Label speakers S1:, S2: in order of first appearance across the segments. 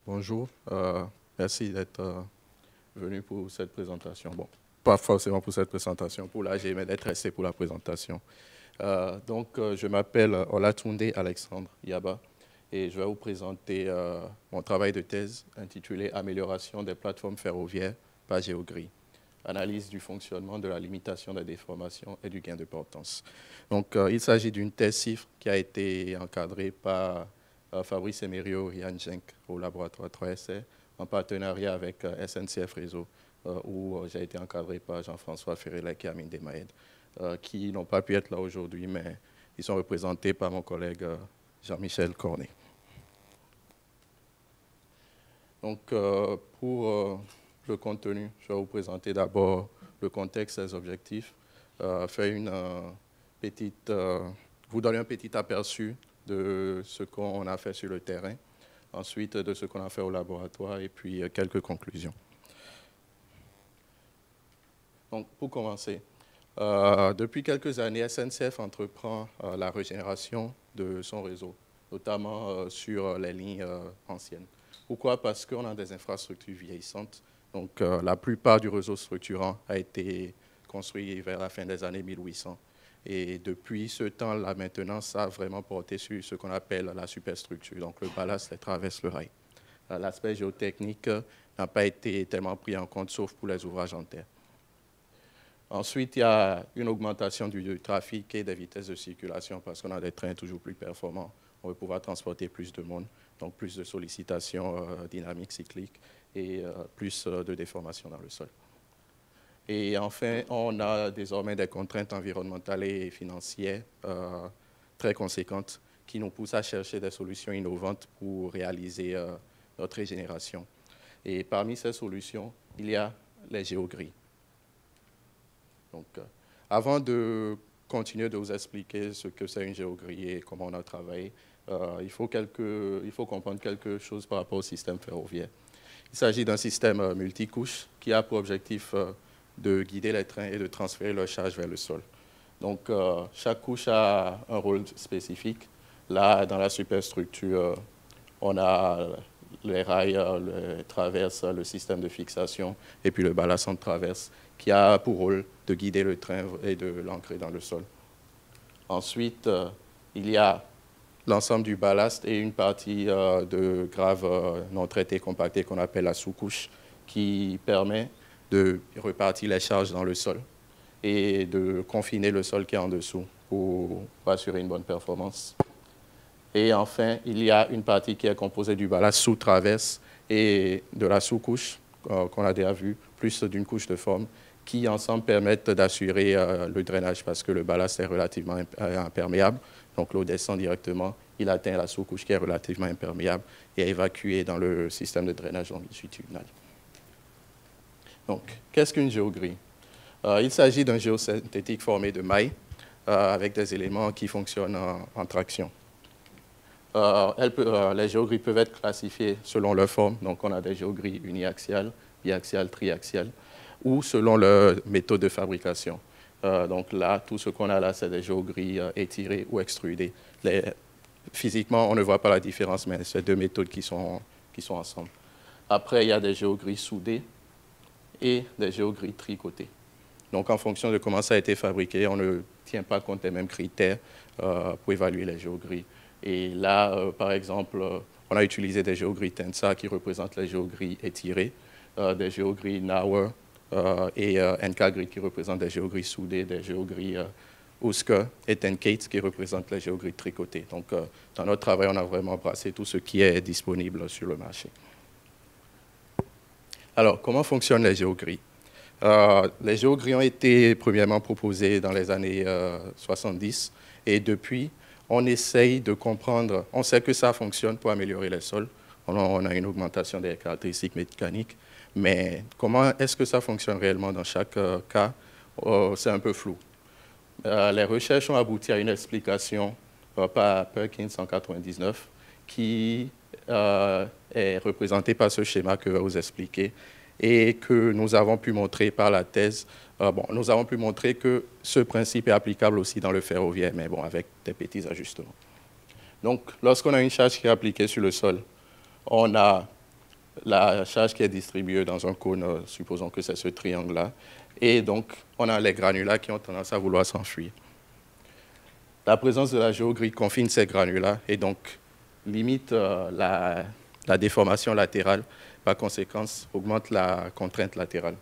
S1: Bonjour, merci d'être venu pour cette présentation. Bon, pas forcément pour cette présentation, pour l'AG, mais d'être resté pour la présentation. Je m'appelle Olatunde Alexandre Yaba et je vais vous présenter mon travail de thèse intitulé « Amélioration des plateformes ferroviaires par GeoGrid. Analyse du fonctionnement, de la limitation des déformations et du gain de portance ». Donc, il s'agit d'une thèse CIFRE qui a été encadrée par Fabrice Emerio et Yann Genk au laboratoire 3SR en partenariat avec SNCF Réseau, où j'ai été encadré par Jean-François Ferrelec et Amine Demahed, qui n'ont pas pu être là aujourd'hui, mais ils sont représentés par mon collègue Jean-Michel Cornet. Donc, pour le contenu, je vais vous présenter d'abord le contexte et les objectifs, vous donner un petit aperçu de ce qu'on a fait sur le terrain, ensuite de ce qu'on a fait au laboratoire et puis quelques conclusions. Donc, pour commencer, depuis quelques années, SNCF entreprend la régénération de son réseau, notamment sur les lignes anciennes. Pourquoi? Parce qu'on a des infrastructures vieillissantes. Donc, la plupart du réseau structurant a été construit vers la fin des années 1800. Et depuis ce temps, la maintenance a vraiment porté sur ce qu'on appelle la superstructure, donc le ballast, les traverses, le rail. L'aspect géotechnique n'a pas été tellement pris en compte, sauf pour les ouvrages en terre. Ensuite, il y a une augmentation du trafic et des vitesses de circulation parce qu'on a des trains toujours plus performants. On veut pouvoir transporter plus de monde, donc plus de sollicitations dynamiques, cycliques et plus de déformations dans le sol. Et enfin, on a désormais des contraintes environnementales et financières très conséquentes qui nous poussent à chercher des solutions innovantes pour réaliser notre régénération. Et parmi ces solutions, il y a les géogrilles. Donc, avant de continuer de vous expliquer ce que c'est une géogrille et comment on a travaillé, il faut comprendre quelque chose par rapport au système ferroviaire. Il s'agit d'un système multicouche qui a pour objectif de guider les trains et de transférer leur charge vers le sol. Donc, chaque couche a un rôle spécifique. Là, dans la superstructure, on a les rails, les traverses, le système de fixation et puis le ballast en traverse qui a pour rôle de guider le train et de l'ancrer dans le sol. Ensuite, il y a l'ensemble du ballast et une partie de graves non traitées compactées qu'on appelle la sous-couche qui permet de repartir les charges dans le sol et de confiner le sol qui est en dessous pour assurer une bonne performance. Et enfin, il y a une partie qui est composée du ballast sous traverse et de la sous-couche qu'on a déjà vu, plus d'une couche de forme, qui ensemble permettent d'assurer le drainage parce que le ballast est relativement imperméable. Donc l'eau descend directement, il atteint la sous-couche qui est relativement imperméable et est évacuée dans le système de drainage longitudinal. Donc, qu'est-ce qu'une géogrille? Il s'agit d'un géosynthétique formé de mailles avec des éléments qui fonctionnent en traction. Les géogrilles peuvent être classifiées selon leur forme. Donc, on a des géogrilles uniaxiales, biaxiales, triaxiales, ou selon leur méthode de fabrication. Donc là, tout ce qu'on a là, c'est des géogrilles étirées ou extrudées. Physiquement, on ne voit pas la différence, mais c'est deux méthodes qui sont ensemble. Après, il y a des géogrilles soudées et des géogrilles tricotées. Donc, en fonction de comment ça a été fabriqué, on ne tient pas compte des mêmes critères pour évaluer les géogrilles. Et là, par exemple, on a utilisé des géogrilles Tensa qui représentent les géogrilles étirées, des géogrilles Nauer et NK-Grid qui représentent des géogrilles soudées, des géogrilles Usker et Tenkate qui représentent les géogrilles tricotées. Donc, dans notre travail, on a vraiment brassé tout ce qui est disponible sur le marché. Alors, comment fonctionnent les géogrilles? Les géogrilles ont été premièrement proposées dans les années 70 et depuis, on essaye de comprendre, on sait que ça fonctionne pour améliorer les sols, on a une augmentation des caractéristiques mécaniques, mais comment est-ce que ça fonctionne réellement dans chaque cas? C'est un peu flou. Les recherches ont abouti à une explication par Perkins en 1999 qui est représentée par ce schéma que je vais vous expliquer et que nous avons pu montrer par la thèse. Nous avons pu montrer que ce principe est applicable aussi dans le ferroviaire, mais bon, avec des petits ajustements. Donc, lorsqu'on a une charge qui est appliquée sur le sol, on a la charge qui est distribuée dans un cône, supposons que c'est ce triangle-là, et donc on a les granulats qui ont tendance à vouloir s'enfuir. La présence de la géogrie confine ces granulats et donc limite la déformation latérale, par conséquence augmente la contrainte latérale.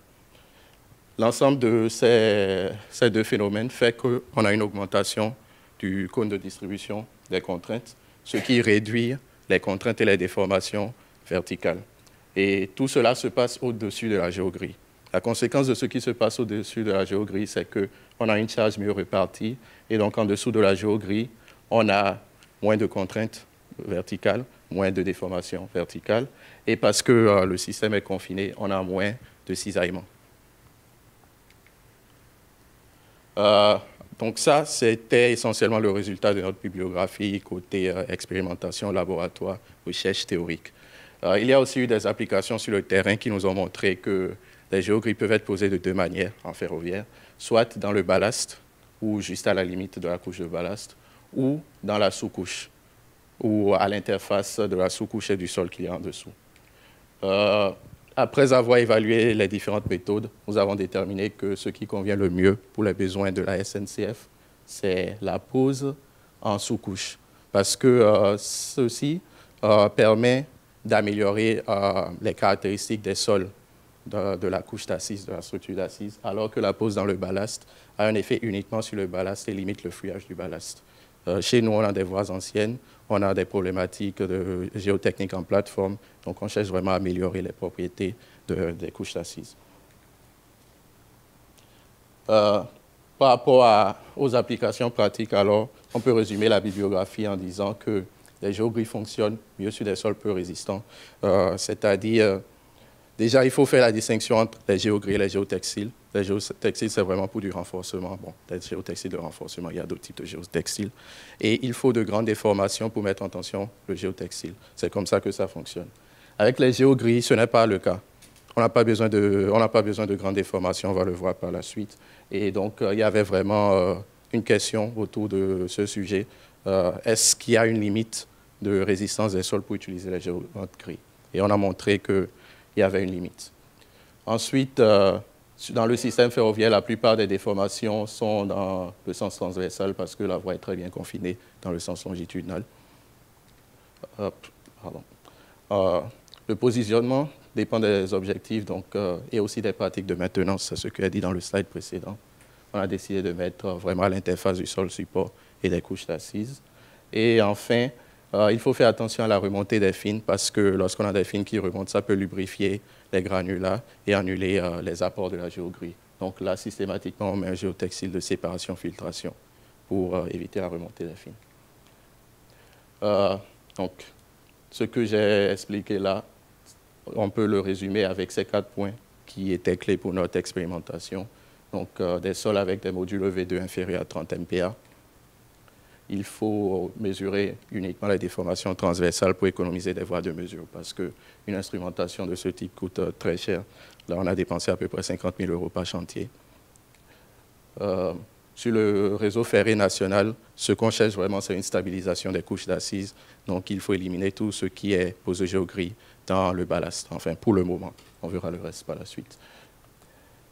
S1: L'ensemble de ces deux phénomènes fait qu'on a une augmentation du cône de distribution des contraintes, ce qui réduit les contraintes et les déformations verticales. Et tout cela se passe au-dessus de la géogrie. La conséquence de ce qui se passe au-dessus de la géogrie, c'est qu'on a une charge mieux répartie, et donc en dessous de la géogrie, on a moins de contraintes verticales, moins de déformations verticales, et parce que le système est confiné, on a moins de cisaillement. Donc ça, c'était essentiellement le résultat de notre bibliographie côté expérimentation, laboratoire, recherche théorique. Il y a aussi eu des applications sur le terrain qui nous ont montré que les géogrilles peuvent être posées de deux manières en ferroviaire, soit dans le ballast, ou juste à la limite de la couche de ballast, ou dans la sous-couche, ou à l'interface de la sous-couche et du sol qui est en dessous. Après avoir évalué les différentes méthodes, nous avons déterminé que ce qui convient le mieux pour les besoins de la SNCF, c'est la pose en sous-couche, parce que ceci permet d'améliorer les caractéristiques des sols de la couche d'assise, de la structure d'assise, alors que la pose dans le ballast a un effet uniquement sur le ballast et limite le fouillage du ballast. Chez nous, on a des voies anciennes, on a des problématiques de géotechnique en plateforme, donc on cherche vraiment à améliorer les propriétés des couches d'assises. Par rapport aux applications pratiques, alors, on peut résumer la bibliographie en disant que les géogrilles fonctionnent mieux sur des sols peu résistants, c'est-à-dire, déjà, il faut faire la distinction entre les géogrilles et les géotextiles. Les géotextiles, c'est vraiment pour du renforcement. Bon, les géotextiles de renforcement, il y a d'autres types de géotextiles. Et il faut de grandes déformations pour mettre en tension le géotextile. C'est comme ça que ça fonctionne. Avec les géogrilles, ce n'est pas le cas. On n'a pas besoin de grandes déformations, on va le voir par la suite. Et donc, il y avait vraiment une question autour de ce sujet. Est-ce qu'il y a une limite de résistance des sols pour utiliser les géogrilles? Et on a montré qu'il y avait une limite. Ensuite, dans le système ferroviaire, la plupart des déformations sont dans le sens transversal parce que la voie est très bien confinée dans le sens longitudinal. Le positionnement dépend des objectifs et aussi des pratiques de maintenance, c'est ce que j'ai dit dans le slide précédent. On a décidé de mettre vraiment l'interface du sol support et des couches d'assises. Et enfin, il faut faire attention à la remontée des fines parce que lorsqu'on a des fines qui remontent, ça peut lubrifier les granulats et annuler les apports de la géogrille. Donc là, systématiquement, on met un géotextile de séparation-filtration pour éviter la remontée des fines. Donc, ce que j'ai expliqué là, on peut le résumer avec ces 4 points qui étaient clés pour notre expérimentation. Donc, des sols avec des modules V2 inférieurs à 30 MPa. Il faut mesurer uniquement les déformations transversales pour économiser des voies de mesure parce qu'une instrumentation de ce type coûte très cher. Là, on a dépensé à peu près 50 000 € par chantier. Sur le réseau ferré national, ce qu'on cherche vraiment, c'est une stabilisation des couches d'assises. Donc, il faut éliminer tout ce qui est posé géogris dans le ballast, enfin, pour le moment. On verra le reste par la suite.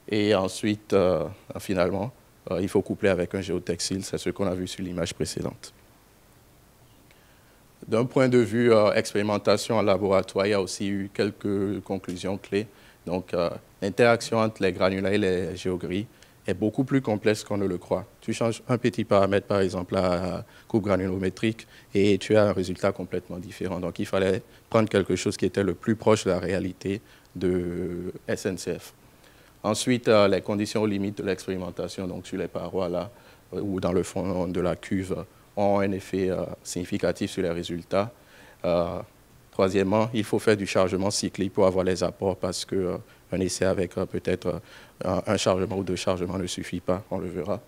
S1: Et ensuite, finalement, il faut coupler avec un géotextile, c'est ce qu'on a vu sur l'image précédente. D'un point de vue expérimentation en laboratoire, il y a aussi eu quelques conclusions clés. Donc, l'interaction entre les granulats et les géogrilles est beaucoup plus complexe qu'on ne le croit. Tu changes un petit paramètre, par exemple la coupe granulométrique, et tu as un résultat complètement différent. Donc, il fallait prendre quelque chose qui était le plus proche de la réalité de SNCF. Ensuite, les conditions limites de l'expérimentation, donc sur les parois là, ou dans le fond de la cuve, ont un effet significatif sur les résultats. Troisièmement, il faut faire du chargement cyclique pour avoir les apports parce qu'un essai avec peut-être un chargement ou deux chargements ne suffit pas, on le verra.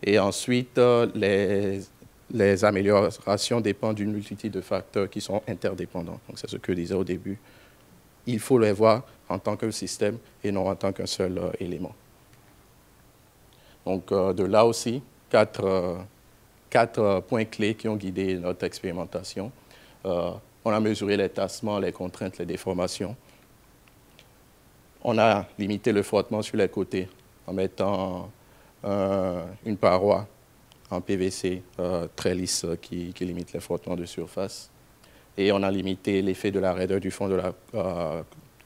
S1: Et ensuite, les améliorations dépendent d'une multitude de facteurs qui sont interdépendants. Donc, c'est ce que je disais au début. Il faut les voir en tant qu'un système et non en tant qu'un seul élément. Donc, de là aussi, quatre points clés qui ont guidé notre expérimentation. On a mesuré les tassements, les contraintes, les déformations. On a limité le frottement sur les côtés en mettant une paroi en PVC très lisse qui limite les frottements de surface. Et on a limité l'effet de la raideur du fond de la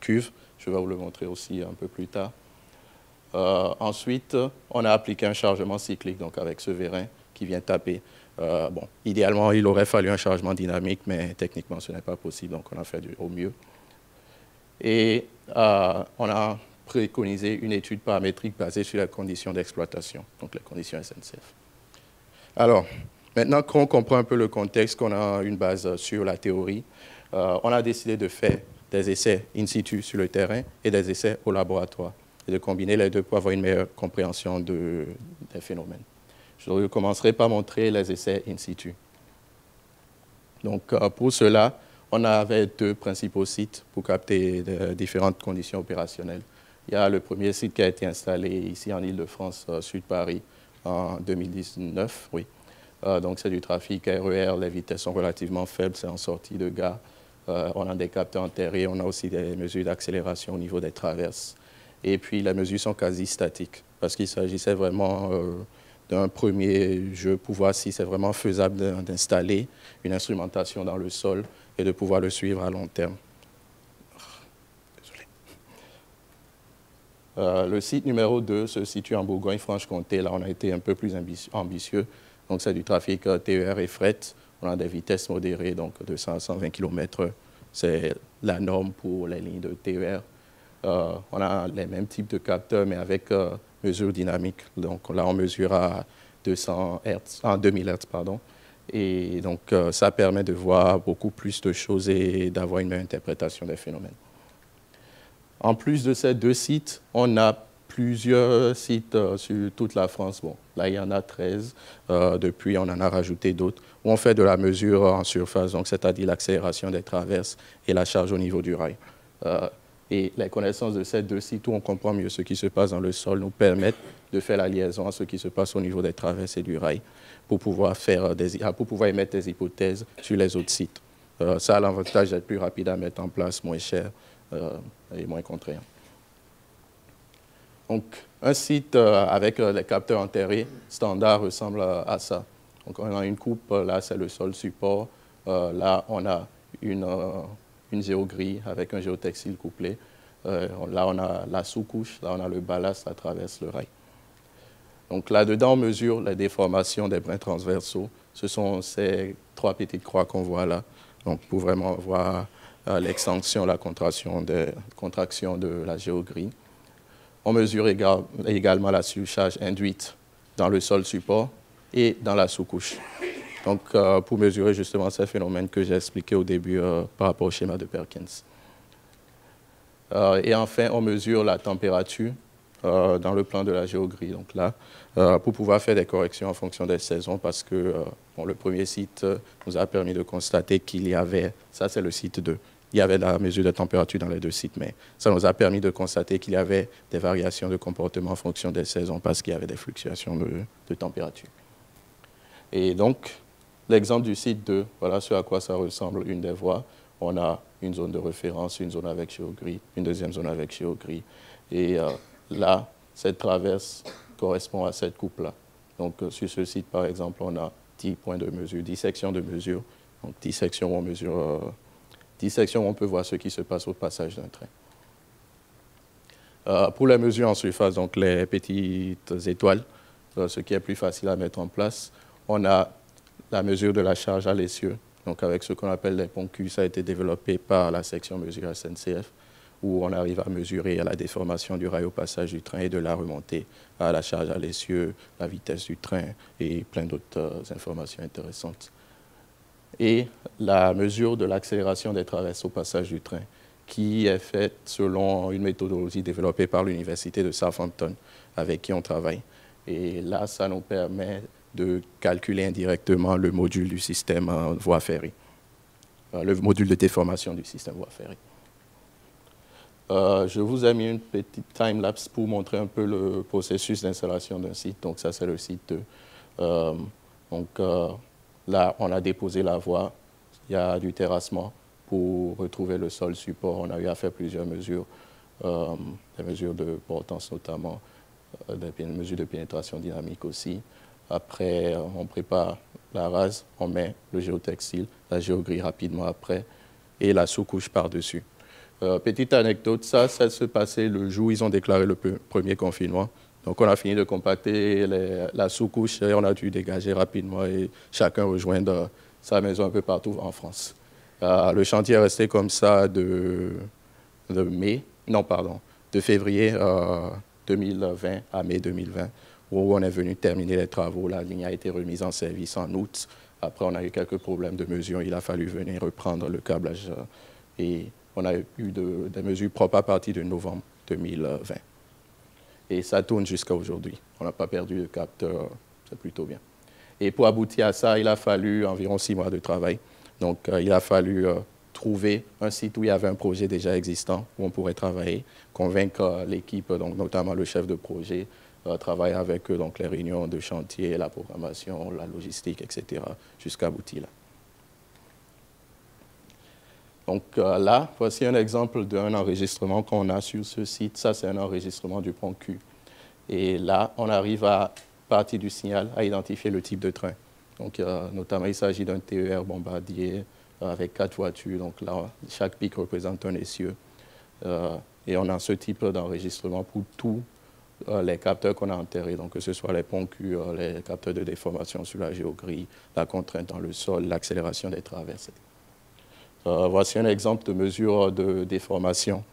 S1: cuve. Je vais vous le montrer aussi un peu plus tard. Ensuite, on a appliqué un chargement cyclique, donc avec ce vérin qui vient taper. Bon, idéalement, il aurait fallu un chargement dynamique, mais techniquement, ce n'est pas possible, donc on a fait au mieux. Et on a préconisé une étude paramétrique basée sur les conditions d'exploitation, donc les conditions SNCF. Alors, maintenant qu'on comprend un peu le contexte, qu'on a une base sur la théorie, on a décidé de faire des essais in situ sur le terrain et des essais au laboratoire, et de combiner les deux pour avoir une meilleure compréhension des phénomènes. Je commencerai par montrer les essais in situ. Donc, pour cela, on avait deux principaux sites pour capter différentes conditions opérationnelles. Il y a le premier site qui a été installé ici en Île-de-France, sud Paris, en 2019, oui. Donc, c'est du trafic RER, les vitesses sont relativement faibles, c'est en sortie de gare. On a des capteurs enterrés, on a aussi des mesures d'accélération au niveau des traverses. Et puis, les mesures sont quasi statiques, parce qu'il s'agissait vraiment d'un premier jeu pour voir si c'est vraiment faisable d'installer une instrumentation dans le sol et de pouvoir le suivre à long terme. Le site numéro 2 se situe en Bourgogne-Franche-Comté. Là, on a été un peu plus ambitieux. Donc, c'est du trafic TER et fret. On a des vitesses modérées, donc de 100 à 120 km. C'est la norme pour les lignes de TER. On a les mêmes types de capteurs, mais avec mesure dynamique. Donc, là, on mesure à 200 Hz, en 2000 Hz, pardon. Et donc, ça permet de voir beaucoup plus de choses et d'avoir une meilleure interprétation des phénomènes. En plus de ces deux sites, on a plusieurs sites sur toute la France. Bon, là, il y en a 13. Depuis, on en a rajouté d'autres où on fait de la mesure en surface, donc c'est-à-dire l'accélération des traverses et la charge au niveau du rail. Et les connaissances de ces deux sites où on comprend mieux ce qui se passe dans le sol nous permettent de faire la liaison à ce qui se passe au niveau des traverses et du rail pour pouvoir émettre des hypothèses sur les autres sites. Ça a l'avantage d'être plus rapide à mettre en place, moins cher et moins contraignant. Donc, un site avec les capteurs enterrés standard ressemble à ça. Donc, on a une coupe, là, c'est le sol support. Là, on a une géogrille avec un géotextile couplé. Là, on a la sous-couche. Là, on a le ballast à travers le rail. Donc, là-dedans, on mesure la déformation des brins transversaux. Ce sont ces trois petites croix qu'on voit là. Donc, pour vraiment voir l'extension, la contraction de la géogrille. On mesure également la surcharge induite dans le sol support et dans la sous-couche. Donc, pour mesurer justement ces phénomènes que j'ai expliqués au début par rapport au schéma de Perkins. Et enfin, on mesure la température dans le plan de la géogrille. Donc là, pour pouvoir faire des corrections en fonction des saisons, parce que le premier site nous a permis de constater qu'il y avait, ça c'est le site 2, il y avait la mesure de température dans les deux sites, mais ça nous a permis de constater qu'il y avait des variations de comportement en fonction des saisons parce qu'il y avait des fluctuations de température. Et donc, l'exemple du site 2, voilà ce à quoi ça ressemble, une des voies. On a une zone de référence, une zone avec géogris, une deuxième zone avec géogris. Et là, cette traverse correspond à cette coupe-là. Donc, sur ce site, par exemple, on a 10 points de mesure, 10 sections de mesure. Donc, 10 sections où on mesure... 10 sections où on peut voir ce qui se passe au passage d'un train. Pour les mesures en surface, donc les petites étoiles, ce qui est plus facile à mettre en place, on a la mesure de la charge à l'essieu, donc avec ce qu'on appelle les ponts Q, ça a été développé par la section mesure SNCF, où on arrive à mesurer la déformation du rail au passage du train et de la remontée à la charge à l'essieu, la vitesse du train et plein d'autres informations intéressantes. Et la mesure de l'accélération des traverses au passage du train, qui est faite selon une méthodologie développée par l'Université de Southampton, avec qui on travaille. Et là, ça nous permet de calculer indirectement le module du système voie ferrée, le module de déformation du système voie ferrée. Je vous ai mis une petite time-lapse pour montrer un peu le processus d'installation d'un site. Donc ça, c'est le site 2. Là, on a déposé la voie, il y a du terrassement, pour retrouver le sol support. On a eu à faire plusieurs mesures, des mesures de portance notamment, des mesures de pénétration dynamique aussi. Après, on prépare la rase, on met le géotextile, la géogrille rapidement après et la sous-couche par-dessus. Petite anecdote, ça se passait le jour où ils ont déclaré le premier confinement. Donc, on a fini de compacter la sous-couche et on a dû dégager rapidement et chacun rejoindre sa maison un peu partout en France. Le chantier est resté comme ça de février 2020 à mai 2020, où on est venu terminer les travaux. La ligne a été remise en service en août. Après, on a eu quelques problèmes de mesure. Il a fallu venir reprendre le câblage et on a eu des mesures propres à partir de novembre 2020. Et ça tourne jusqu'à aujourd'hui. On n'a pas perdu le capteur, c'est plutôt bien. Et pour aboutir à ça, il a fallu environ 6 mois de travail. Donc, il a fallu trouver un site où il y avait un projet déjà existant, où on pourrait travailler, convaincre l'équipe, donc notamment le chef de projet, travailler avec eux, donc les réunions de chantier, la programmation, la logistique, etc., jusqu'à aboutir là. Donc là, voici un exemple d'un enregistrement qu'on a sur ce site. Ça, c'est un enregistrement du pont Q. Et là, on arrive à partir du signal à identifier le type de train. Donc, notamment, il s'agit d'un TER Bombardier avec 4 voitures. Donc là, chaque pic représente un essieu. Et on a ce type d'enregistrement pour tous les capteurs qu'on a enterrés, donc que ce soit les ponts Q, les capteurs de déformation sur la géogrille, la contrainte dans le sol, l'accélération des traversées. Voici un exemple de mesure de déformation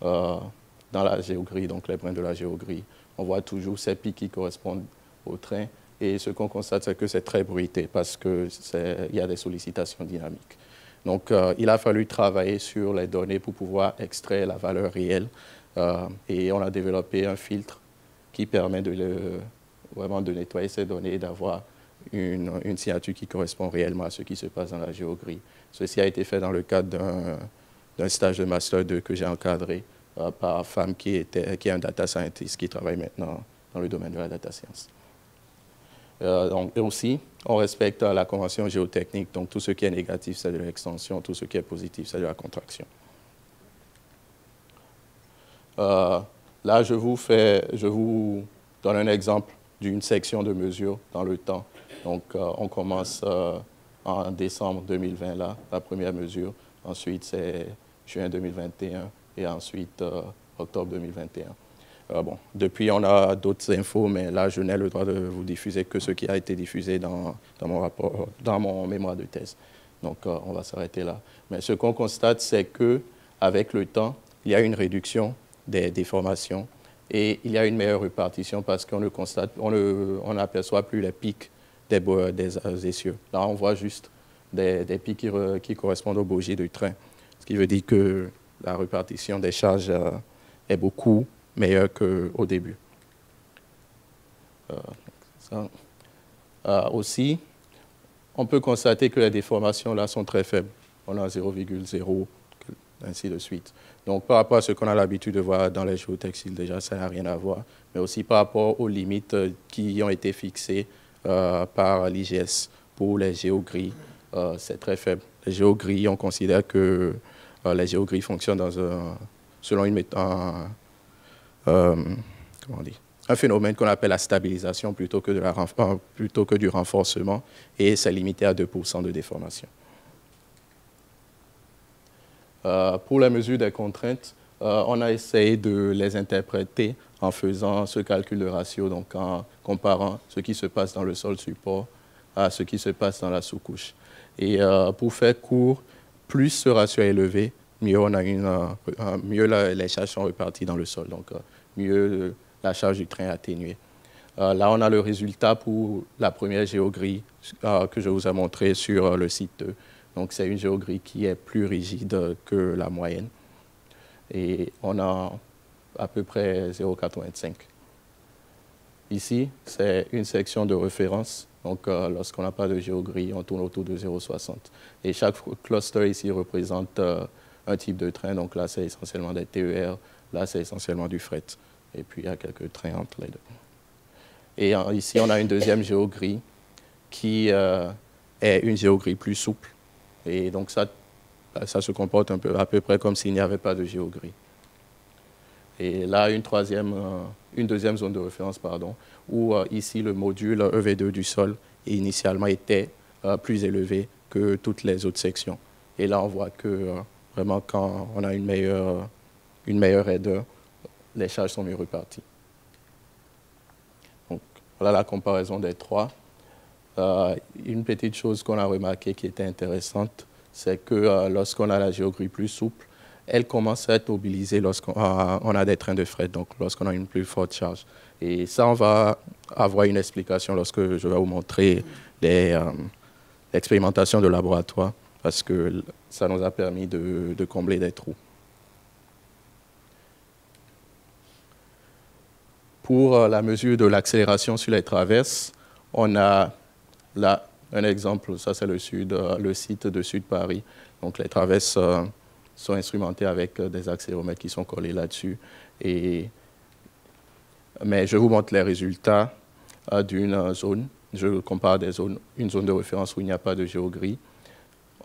S1: dans la géogrille, donc les brins de la géogrille. On voit toujours ces pics qui correspondent au train. Et ce qu'on constate, c'est que c'est très bruité parce qu'il y a des sollicitations dynamiques. Donc, il a fallu travailler sur les données pour pouvoir extraire la valeur réelle. Et on a développé un filtre qui permet vraiment de nettoyer ces données et d'avoir une signature qui correspond réellement à ce qui se passe dans la géogrille. Ceci a été fait dans le cadre d'un stage de Master 2 que j'ai encadré par femme qui est un data scientist qui travaille maintenant dans le domaine de la data science. Et aussi, on respecte la convention géotechnique, donc tout ce qui est négatif, c'est de l'extension, tout ce qui est positif, c'est de la contraction. Là, je vous donne un exemple d'une section de mesure dans le temps. Donc, on commence en décembre 2020, là, la première mesure. Ensuite, c'est juin 2021 et ensuite octobre 2021. Bon, depuis, on a d'autres infos, mais là, je n'ai le droit de vous diffuser que ce qui a été diffusé dans mon mémoire de thèse. Donc, on va s'arrêter là. Mais ce qu'on constate, c'est qu'avec le temps, il y a une réduction des déformations et il y a une meilleure répartition parce qu'on on n'aperçoit plus les pics des essieux. Là, on voit juste des pics qui correspondent aux bogies du train, ce qui veut dire que la répartition des charges est beaucoup meilleure qu'au début. Aussi, on peut constater que les déformations là sont très faibles. On a 0,0, ainsi de suite. Donc, par rapport à ce qu'on a l'habitude de voir dans les géotextiles, déjà, ça n'a rien à voir. Mais aussi par rapport aux limites qui ont été fixées par l'IGS pour les géogrilles, c'est très faible. Les géogrilles, on considère que les géogrilles fonctionnent selon un phénomène qu'on appelle la stabilisation plutôt que du renforcement, et c'est limité à 2% de déformation. Pour la mesure des contraintes, on a essayé de les interpréter en faisant ce calcul de ratio, donc en comparant ce qui se passe dans le sol support à ce qui se passe dans la sous-couche. Et pour faire court, plus ce ratio est élevé, mieux les charges sont reparties dans le sol, donc mieux la charge du train est atténuée. Là, on a le résultat pour la première géogrille que je vous ai montré sur le site 2. Donc, c'est une géogrille qui est plus rigide que la moyenne. Et on a à peu près 0,85. Ici, c'est une section de référence. Donc, lorsqu'on n'a pas de géogrille, on tourne autour de 0,60. Et chaque cluster ici représente un type de train. Donc là, c'est essentiellement des TER. Là, c'est essentiellement du fret. Et puis, il y a quelques trains entre les deux. Et ici, on a une deuxième géogrille qui est une géogrille plus souple. Et donc, ça ça se comporte à peu près comme s'il n'y avait pas de géogris. Et là, une deuxième zone de référence, pardon, où ici le module EV2 du sol initialement était plus élevé que toutes les autres sections. Et là, on voit que vraiment quand on a une meilleure raideur, les charges sont mieux reparties. Donc voilà la comparaison des trois. Une petite chose qu'on a remarqué qui était intéressante, c'est que lorsqu'on a la géogris plus souple, elle commence à être mobilisée lorsqu'on a des trains de fret, donc lorsqu'on a une plus forte charge. Et ça, on va avoir une explication lorsque je vais vous montrer l'expérimentation de laboratoire, parce que ça nous a permis de combler des trous. Pour la mesure de l'accélération sur les traverses, on a là un exemple, ça c'est le site de Sud Paris. Donc les traverses sont instrumentées avec des accéléromètres qui sont collés là-dessus. Mais je vous montre les résultats d'une zone. Je compare une zone de référence où il n'y a pas de géogris.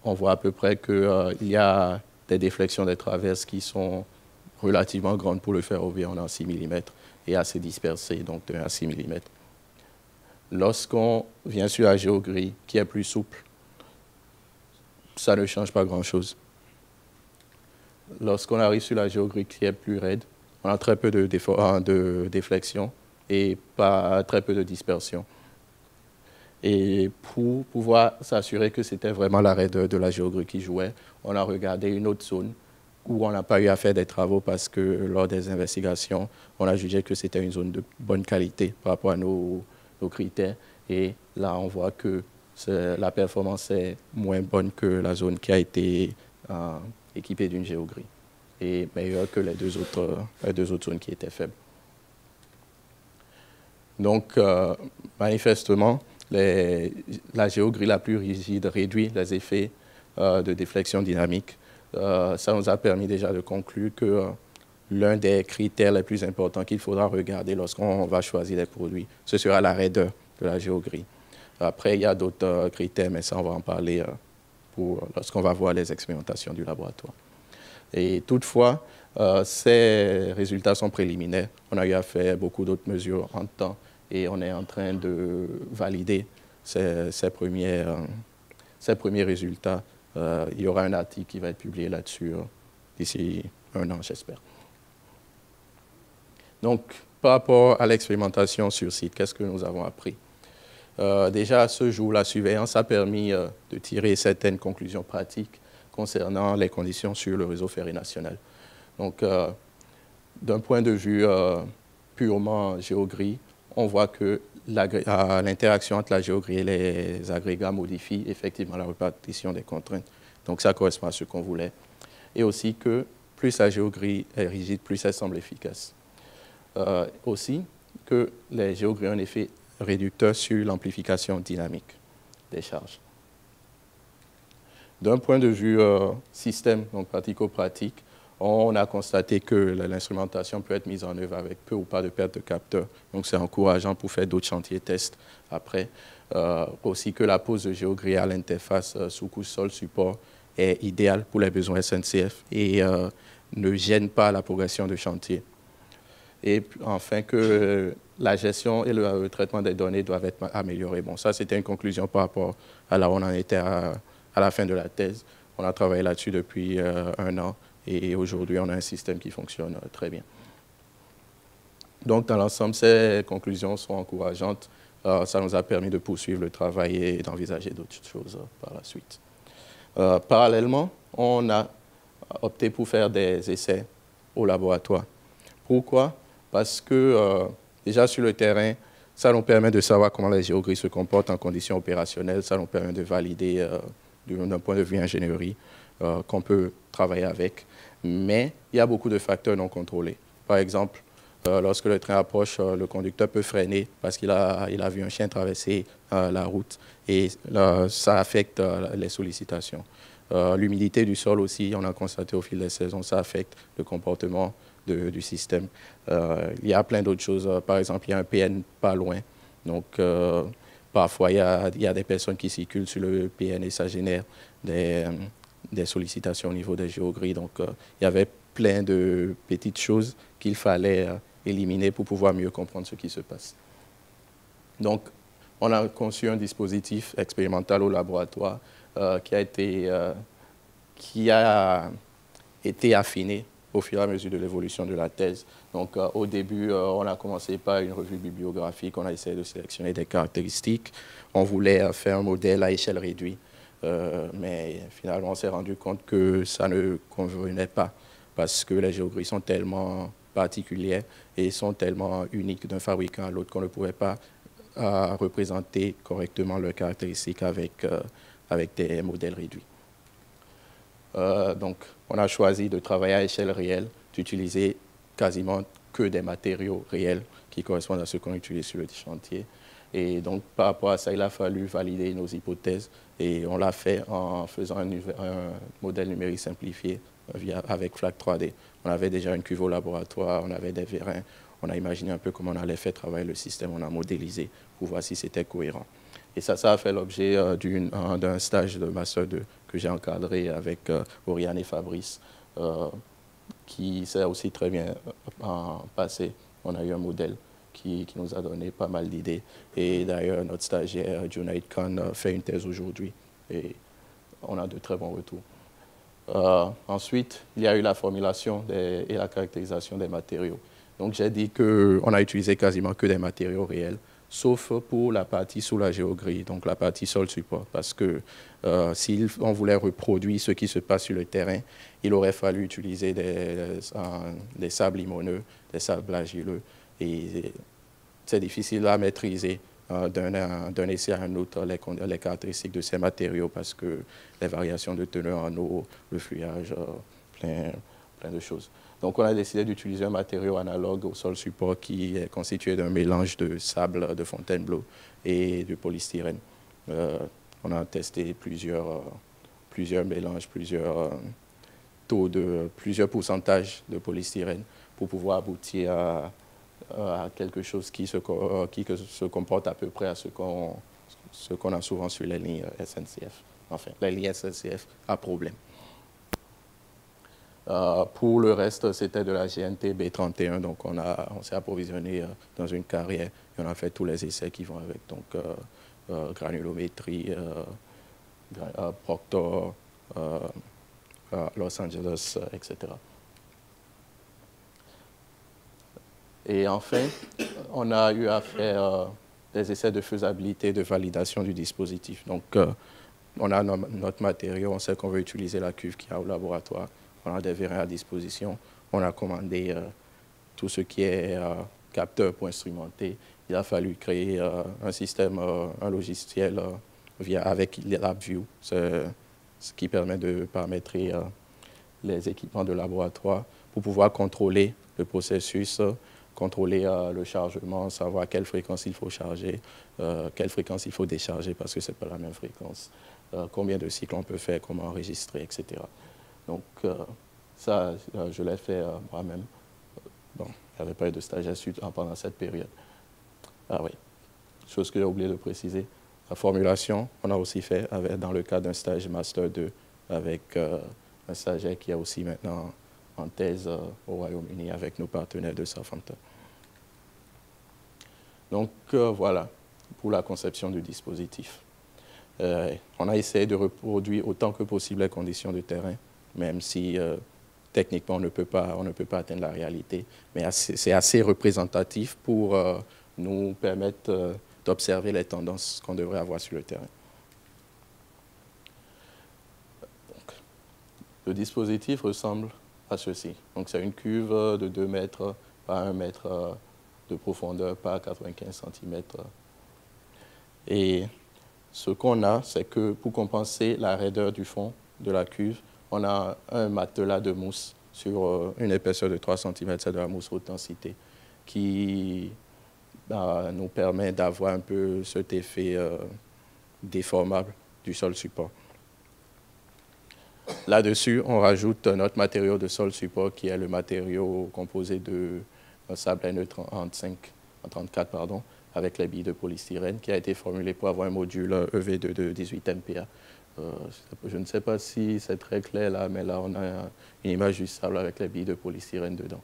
S1: On voit à peu près qu'il y a des déflexions des traverses qui sont relativement grandes pour le ferroviaire, on est en 6 mm, et assez dispersées, donc de 1 à 6 mm. Lorsqu'on vient sur la géogris qui est plus souple, ça ne change pas grand-chose. Lorsqu'on arrive sur la géogris qui est plus raide, on a très peu de déflexion et très peu de dispersion. Et pour pouvoir s'assurer que c'était vraiment la raideur de la géogris qui jouait, on a regardé une autre zone où on n'a pas eu à faire des travaux parce que lors des investigations, on a jugé que c'était une zone de bonne qualité par rapport à nos critères. Et là, on voit que la performance est moins bonne que la zone qui a été équipée d'une géogris et meilleure que les deux autres zones qui étaient faibles. Donc, manifestement, la géogris la plus rigide réduit les effets de déflexion dynamique. Ça nous a permis déjà de conclure que l'un des critères les plus importants qu'il faudra regarder lorsqu'on va choisir des produits, ce sera la raideur de la géogris. Après, il y a d'autres critères, mais ça, on va en parler lorsqu'on va voir les expérimentations du laboratoire. Et toutefois, ces résultats sont préliminaires. On a eu à faire beaucoup d'autres mesures en temps et on est en train de valider ces premiers résultats. Il y aura un article qui va être publié là-dessus d'ici 1 an, j'espère. Donc, par rapport à l'expérimentation sur site, qu'est-ce que nous avons appris? Déjà, à ce jour, la surveillance a permis de tirer certaines conclusions pratiques concernant les conditions sur le réseau ferré national. Donc, d'un point de vue purement géogris, on voit que l'interaction entre la géogris et les agrégats modifie effectivement la répartition des contraintes. Donc, ça correspond à ce qu'on voulait. Et aussi que plus la géogris est rigide, plus elle semble efficace. Aussi que les géogris ont un effet réducteur sur l'amplification dynamique des charges. D'un point de vue système, donc pratico-pratique, on a constaté que l'instrumentation peut être mise en œuvre avec peu ou pas de perte de capteurs. Donc, c'est encourageant pour faire d'autres chantiers tests après. Aussi que la pose de géogris à l'interface sous couche sol support est idéale pour les besoins SNCF et ne gêne pas la progression de chantier. Et enfin, que la gestion et le traitement des données doivent être améliorés. Bon, ça, c'était une conclusion par rapport à là où on en était à la fin de la thèse. On a travaillé là-dessus depuis 1 an et aujourd'hui, on a un système qui fonctionne très bien. Donc, dans l'ensemble, ces conclusions sont encourageantes. Ça nous a permis de poursuivre le travail et d'envisager d'autres choses par la suite. Parallèlement, on a opté pour faire des essais au laboratoire. Pourquoi? Parce que déjà sur le terrain, ça nous permet de savoir comment les géogris se comportent en conditions opérationnelles. Ça nous permet de valider d'un point de vue ingénierie qu'on peut travailler avec. Mais il y a beaucoup de facteurs non contrôlés. Par exemple, lorsque le train approche, le conducteur peut freiner parce qu'il a vu un chien traverser la route et ça affecte les sollicitations. L'humidité du sol aussi, on a constaté au fil des saisons, ça affecte le comportement du système. Il y a plein d'autres choses. Par exemple, il y a un PN pas loin. Donc, parfois, il y a des personnes qui circulent sur le PN et ça génère des sollicitations au niveau des géogrilles. Donc, il y avait plein de petites choses qu'il fallait éliminer pour pouvoir mieux comprendre ce qui se passe. Donc, on a conçu un dispositif expérimental au laboratoire qui a été affiné au fur et à mesure de l'évolution de la thèse. Donc, au début, on a commencé par une revue bibliographique, on a essayé de sélectionner des caractéristiques. On voulait faire un modèle à échelle réduite, mais finalement, on s'est rendu compte que ça ne convenait pas parce que les géogrilles sont tellement particulières et sont tellement uniques d'un fabricant à l'autre qu'on ne pouvait pas représenter correctement leurs caractéristiques avec des modèles réduits. Donc, on a choisi de travailler à échelle réelle, d'utiliser quasiment que des matériaux réels qui correspondent à ce qu'on utilise sur le chantier. Et donc, par rapport à ça, il a fallu valider nos hypothèses et on l'a fait en faisant un modèle numérique simplifié avec FLAC 3D. On avait déjà une cuve au laboratoire, on avait des vérins, on a imaginé un peu comment on allait faire travailler le système, on a modélisé pour voir si c'était cohérent. Et ça a fait l'objet d'un stage de Master 2 que j'ai encadré avec Oriane et Fabrice, qui s'est aussi très bien passé. On a eu un modèle qui nous a donné pas mal d'idées. Et d'ailleurs, notre stagiaire, Junaid Khan, fait une thèse aujourd'hui. Et on a de très bons retours. Ensuite, il y a eu la formulation et la caractérisation des matériaux. Donc, j'ai dit qu'on a utilisé quasiment que des matériaux réels, sauf pour la partie sous la géogrille, donc la partie sol support, parce que si on voulait reproduire ce qui se passe sur le terrain, il aurait fallu utiliser des sables limoneux, des sables argileux, et c'est difficile à maîtriser d'un essai à un autre les caractéristiques de ces matériaux, parce que les variations de teneur en eau, le fluidage, plein de choses. Donc, on a décidé d'utiliser un matériau analogue au sol support qui est constitué d'un mélange de sable de Fontainebleau et de polystyrène. On a testé plusieurs mélanges, plusieurs pourcentages de polystyrène pour pouvoir aboutir à quelque chose qui se comporte à peu près à ce qu'on a souvent sur les lignes SNCF. Enfin, les lignes SNCF à problème. Pour le reste, c'était de la GNT B31, donc on s'est approvisionné dans une carrière et on a fait tous les essais qui vont avec, donc granulométrie, Proctor, Los Angeles, etc. Et enfin, on a eu à faire des essais de faisabilité, de validation du dispositif. Donc, on a notre matériau, on sait qu'on veut utiliser la cuve qu'il y a au laboratoire. On a des vérins à disposition. On a commandé tout ce qui est capteur pour instrumenter. Il a fallu créer un système, un logiciel avec LabVIEW, ce qui permet de paramétrer les équipements de laboratoire pour pouvoir contrôler le processus, contrôler le chargement, savoir à quelle fréquence il faut charger, quelle fréquence il faut décharger parce que ce n'est pas la même fréquence, combien de cycles on peut faire, comment enregistrer, etc. Donc, ça, je l'ai fait moi-même. Bon, il n'y avait pas eu de stagiaire pendant cette période. Ah oui, chose que j'ai oublié de préciser. La formulation, on a aussi fait dans le cadre d'un stage Master 2 avec un stagiaire qui est aussi maintenant en thèse au Royaume-Uni avec nos partenaires de Southampton. Donc, voilà pour la conception du dispositif. On a essayé de reproduire autant que possible les conditions de terrain, même si techniquement on ne peut pas atteindre la réalité. Mais c'est assez représentatif pour nous permettre d'observer les tendances qu'on devrait avoir sur le terrain. Donc, le dispositif ressemble à ceci. Donc, c'est une cuve de 2 mètres par 1 mètre de profondeur par 95 cm. Et ce qu'on a, c'est que pour compenser la raideur du fond de la cuve, on a un matelas de mousse sur une épaisseur de 3 cm, c'est de la mousse haute densité, qui nous permet d'avoir un peu cet effet déformable du sol support. Là-dessus, on rajoute notre matériau de sol support qui est le matériau composé de sable NE34 avec les billes de polystyrène qui a été formulé pour avoir un module EV2 de 18 MPa Je ne sais pas si c'est très clair là, mais là, on a une image du sable avec les billes de polystyrène dedans.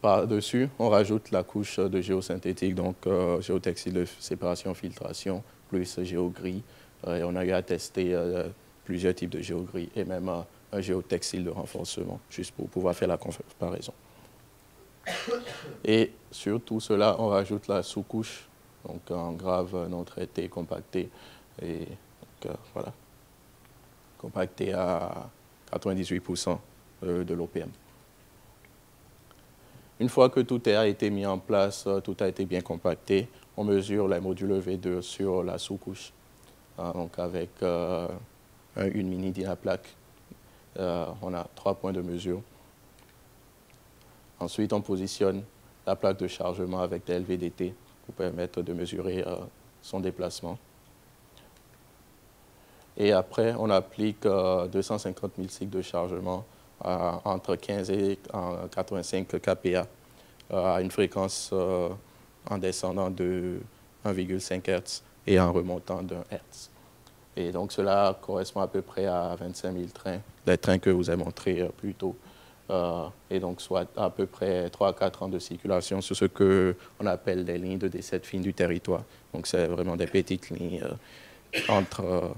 S1: Par-dessus, on rajoute la couche de géosynthétique, donc géotextile de séparation, filtration, plus géogris. Et on a eu à tester plusieurs types de géogris et même un géotextile de renforcement, juste pour pouvoir faire la comparaison. Et sur tout cela, on rajoute la sous-couche, donc en grave non traité, compacté, et donc, voilà, compacté à 98% de l'OPM. Une fois que tout a été mis en place, tout a été bien compacté, on mesure les modules V2 sur la sous-couche, donc avec une mini Dynaplaque. On a 3 points de mesure. Ensuite, on positionne la plaque de chargement avec des LVDT pour permettre de mesurer son déplacement. Et après, on applique 250 000 cycles de chargement entre 15 et 85 kPa à une fréquence en descendant de 1,5 Hz et en remontant d'1 Hz. Et donc, cela correspond à peu près à 25 000 trains, les trains que je vous ai montrés plus tôt. Et donc, soit à peu près 3 à 4 ans de circulation sur ce qu'on appelle les lignes de desserte fine du territoire. Donc, c'est vraiment des petites lignes entre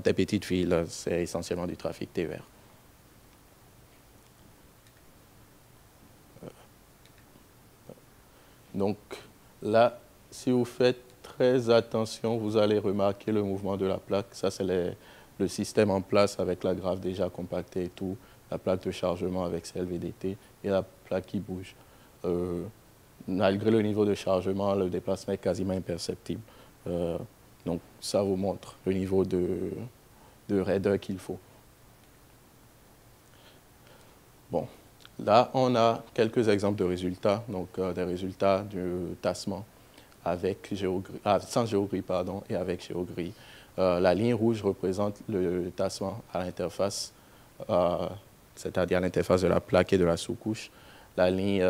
S1: des petites villes, c'est essentiellement du trafic TER. Donc là, si vous faites très attention, vous allez remarquer le mouvement de la plaque. Ça, c'est le système en place avec la grave déjà compactée et tout, la plaque de chargement avec ses LVDT et la plaque qui bouge. Malgré le niveau de chargement, le déplacement est quasiment imperceptible. Donc ça vous montre le niveau de raideur qu'il faut. Bon, là, on a quelques exemples de résultats, donc des résultats du tassement avec sans géogris pardon, et avec géogris. La ligne rouge représente le tassement à l'interface, c'est-à-dire à l'interface de la plaque et de la sous-couche. La ligne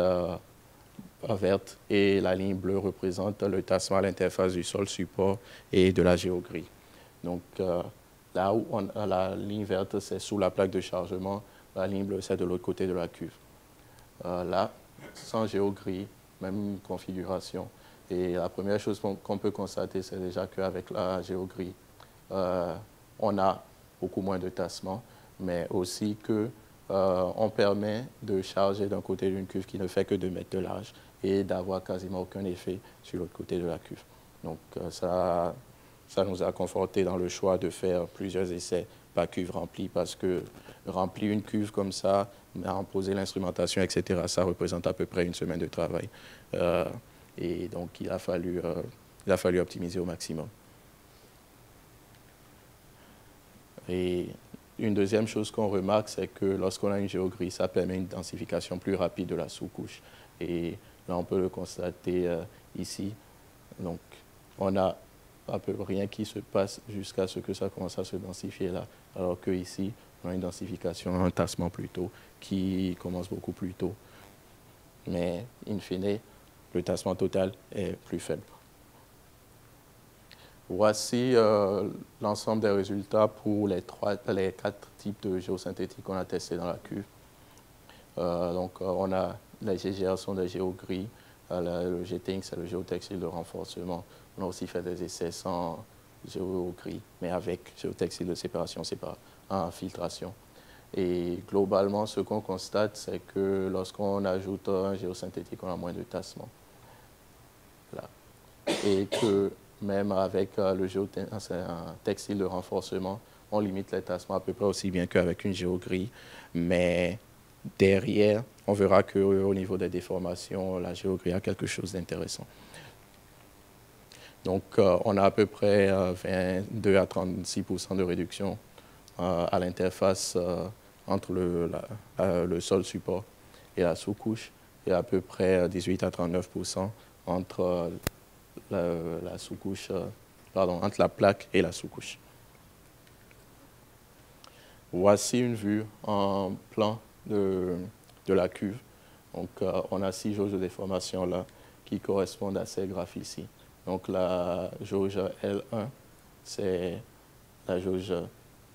S1: verte et la ligne bleue représentent le tassement à l'interface du sol support et de la géogris. Donc là où la ligne verte, c'est sous la plaque de chargement, la ligne bleue, c'est de l'autre côté de la cuve. Là, sans géogris, même configuration. Et la première chose qu'on peut constater, c'est déjà qu'avec la géogris, on a beaucoup moins de tassement, mais aussi qu'on permet de charger d'un côté d'une cuve qui ne fait que 2 mètres de large et d'avoir quasiment aucun effet sur l'autre côté de la cuve. Donc ça nous a conforté dans le choix de faire plusieurs essais par cuve remplie, parce que remplir une cuve comme ça, en poser l'instrumentation, etc., ça représente à peu près une semaine de travail. Et donc, il a fallu optimiser au maximum. Et une deuxième chose qu'on remarque, c'est que lorsqu'on a une géogris, ça permet une densification plus rapide de la sous-couche. Et là, on peut le constater ici. Donc, on a à peu près rien qui se passe jusqu'à ce que ça commence à se densifier là. Alors qu'ici, on a une densification, un tassement plutôt, qui commence beaucoup plus tôt. Mais, in fine, le tassement total est plus faible. Voici l'ensemble des résultats pour les 4 types de géosynthétique qu'on a testés dans la cuve. Donc, on a les GGR sont des géogris, le GTINC, c'est le géotextile de renforcement. On a aussi fait des essais sans géogris, mais avec géotextile de séparation en filtration. Et globalement, ce qu'on constate, c'est que lorsqu'on ajoute un géosynthétique, on a moins de tassement. Voilà. Et que même avec le géotextile de renforcement, on limite les tassements à peu près aussi bien qu'avec une géogris. Mais derrière, on verra qu'au niveau des déformations, la géogris a quelque chose d'intéressant. Donc, on a à peu près 22 à 36% de réduction à l'interface entre le sol support et la sous-couche, et à peu près 18 à 39% entre la sous-couche, entre la plaque et la sous-couche. Voici une vue en plan de la cuve. Donc, on a 6 jauges de déformation là qui correspondent à ces graphes ici. Donc la jauge L1, c'est la jauge,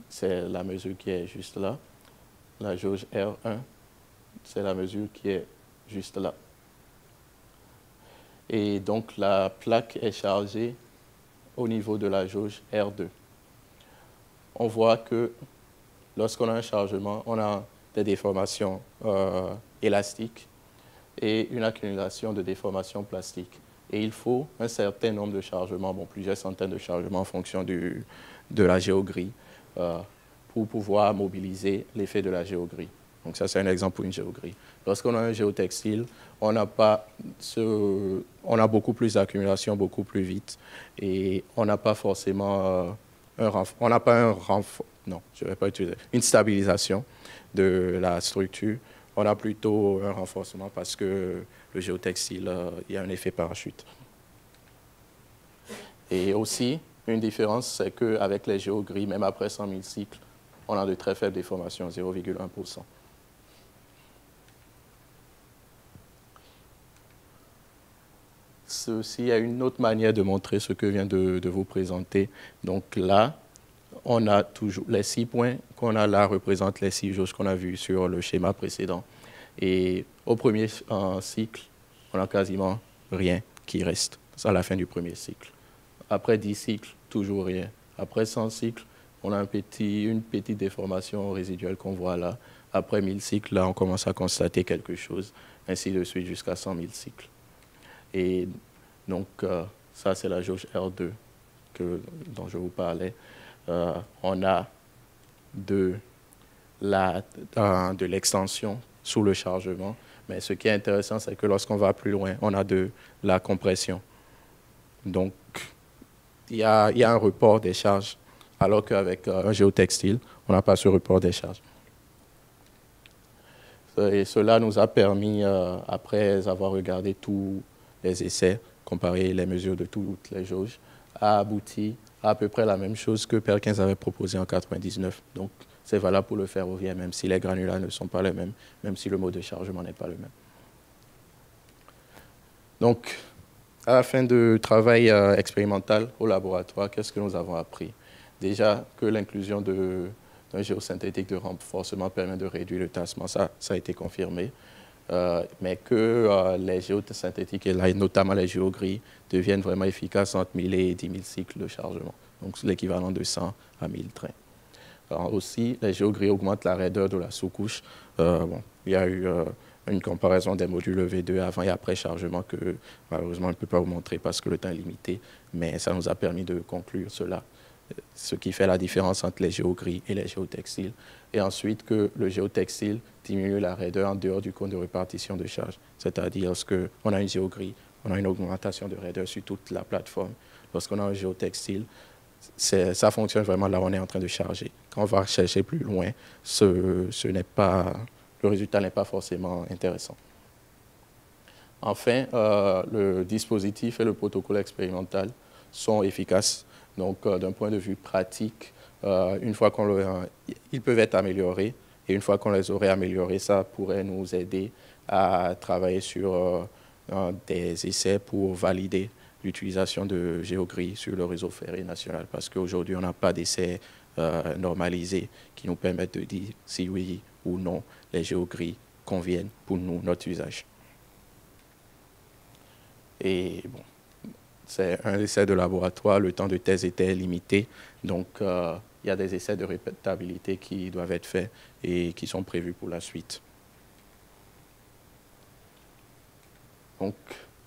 S1: c'est la mesure qui est juste là. La jauge R1, c'est la mesure qui est juste là. Et donc la plaque est chargée au niveau de la jauge R2. On voit que lorsqu'on a un chargement, on a des déformations élastiques et une accumulation de déformations plastiques. Et il faut un certain nombre de chargements, bon, plusieurs centaines de chargements en fonction de la géogrie, pour pouvoir mobiliser l'effet de la géogrie. Donc ça, c'est un exemple pour une géogrie. Lorsqu'on a un géotextile, on a beaucoup plus d'accumulation, beaucoup plus vite, et on n'a pas forcément une stabilisation de la structure. On a plutôt un renforcement parce que le géotextile, il y a un effet parachute. Et aussi, une différence, c'est qu'avec les géogris, même après 100 000 cycles, on a de très faibles déformations, 0,1%. Ceci est une autre manière de montrer ce que vient de vous présenter. Donc là, on a toujours les 6 points qu'on a là représentent les 6 jauges qu'on a vues sur le schéma précédent. Et au premier cycle, on a quasiment rien qui reste. C'est à la fin du premier cycle. Après 10 cycles, toujours rien. Après 100 cycles, on a une petite déformation résiduelle qu'on voit là. Après 1000 cycles, là, on commence à constater quelque chose, ainsi de suite jusqu'à 100 000 cycles. Et donc, ça, c'est la jauge R2 dont je vous parlais. On a de l'extension sous le chargement. Mais ce qui est intéressant, c'est que lorsqu'on va plus loin, on a de la compression. Donc, il y a un report des charges, alors qu'avec un géotextile, on n'a pas ce report des charges. Et cela nous a permis, après avoir regardé tous les essais, comparer les mesures de toutes les jauges, à aboutir à peu près la même chose que Perkins avait proposé en 1999. Donc, c'est valable pour le ferroviaire, même si les granulats ne sont pas les mêmes, même si le mode de chargement n'est pas le même. Donc, à la fin du travail expérimental au laboratoire, qu'est-ce que nous avons appris? Déjà que l'inclusion d'un géosynthétique de renforcement permet de réduire le tassement, ça a été confirmé. Mais que les géosynthétiques, et là, notamment les géogris, deviennent vraiment efficaces entre 1000 et 10 000 cycles de chargement. Donc, c'est l'équivalent de 100 à 1000 trains. Alors, aussi, les géogris augmentent la raideur de la sous-couche. Il y a eu une comparaison des modules V2 avant et après chargement que malheureusement on ne peut pas vous montrer parce que le temps est limité, mais ça nous a permis de conclure cela, ce qui fait la différence entre les géogris et les géotextiles. Et ensuite que le géotextile diminue la raideur en dehors du cône de répartition de charge, c'est-à-dire lorsqu'on a une géogris, on a une augmentation de raideur sur toute la plateforme. Lorsqu'on a un géotextile, ça fonctionne vraiment là où on est en train de charger. Quand on va chercher plus loin, le résultat n'est pas forcément intéressant. Enfin, le dispositif et le protocole expérimental sont efficaces. Donc, d'un point de vue pratique, une fois ils peuvent être améliorés. Et une fois qu'on les aurait améliorés, ça pourrait nous aider à travailler sur des essais pour valider l'utilisation de géogris sur le réseau ferré national. Parce qu'aujourd'hui, on n'a pas d'essais normalisés qui nous permettent de dire si oui ou non les géogris conviennent pour nous, notre usage. Et bon, c'est un essai de laboratoire, le temps de thèse était limité, donc il y a des essais de répétabilité qui doivent être faits et qui sont prévus pour la suite. Donc,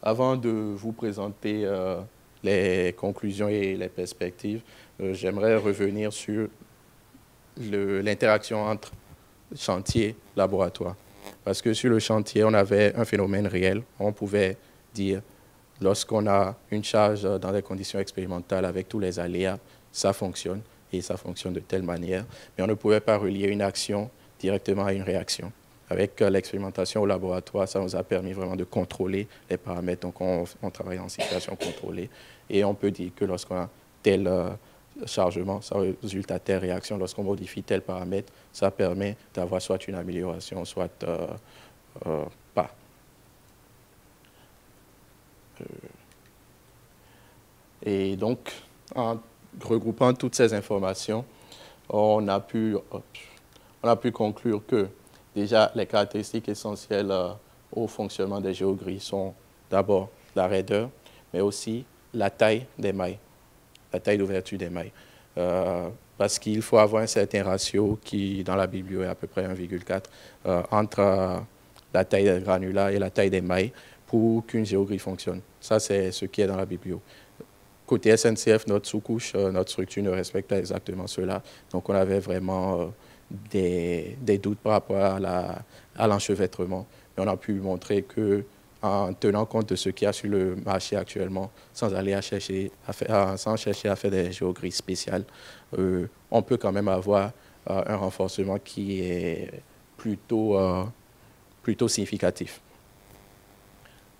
S1: avant de vous présenter les conclusions et les perspectives, j'aimerais revenir sur l'interaction entre chantier et laboratoire. Parce que sur le chantier, on avait un phénomène réel. On pouvait dire, lorsqu'on a une charge dans des conditions expérimentales avec tous les aléas, ça fonctionne et ça fonctionne de telle manière. Mais on ne pouvait pas relier une action directement à une réaction. Avec l'expérimentation au laboratoire, ça nous a permis vraiment de contrôler les paramètres. Donc, on travaille en situation contrôlée. Et on peut dire que lorsqu'on a tel chargement, ça résulte à telle réaction. Lorsqu'on modifie tel paramètre, ça permet d'avoir soit une amélioration, soit pas. Et donc, en regroupant toutes ces informations, on a pu conclure que déjà les caractéristiques essentielles au fonctionnement des géogrilles sont d'abord la raideur, mais aussi la taille des mailles, la taille d'ouverture des mailles. Parce qu'il faut avoir un certain ratio qui, dans la biblio, est à peu près 1,4 entre la taille des granulats et la taille des mailles pour qu'une géogrille fonctionne. Ça, c'est ce qui est dans la biblio. Côté SNCF, notre sous-couche, notre structure ne respecte pas exactement cela. Donc, on avait vraiment des doutes par rapport à l'enchevêtrement. Mais on a pu montrer qu'en tenant compte de ce qu'il y a sur le marché actuellement, sans chercher à faire des géogrilles spéciales, on peut quand même avoir un renforcement qui est plutôt significatif.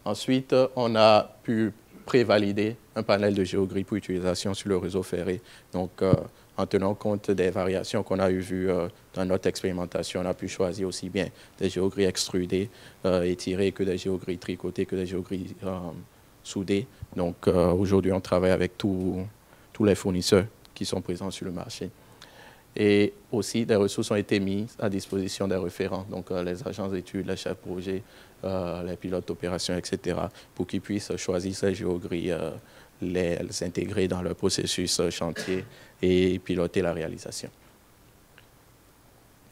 S1: Ensuite, on a pu prévalider un panel de géogrilles pour utilisation sur le réseau ferré. Donc, en tenant compte des variations qu'on a vues dans notre expérimentation, on a pu choisir aussi bien des géogrilles extrudées, étirées, que des géogrilles tricotées, que des géogrilles soudées. Donc, aujourd'hui, on travaille avec tous les fournisseurs qui sont présents sur le marché. Et aussi, des ressources ont été mises à disposition des référents, donc les agences d'études, les chefs de projet, les pilotes d'opération, etc., pour qu'ils puissent choisir ces géogrilles, les intégrer dans leur processus chantier et piloter la réalisation.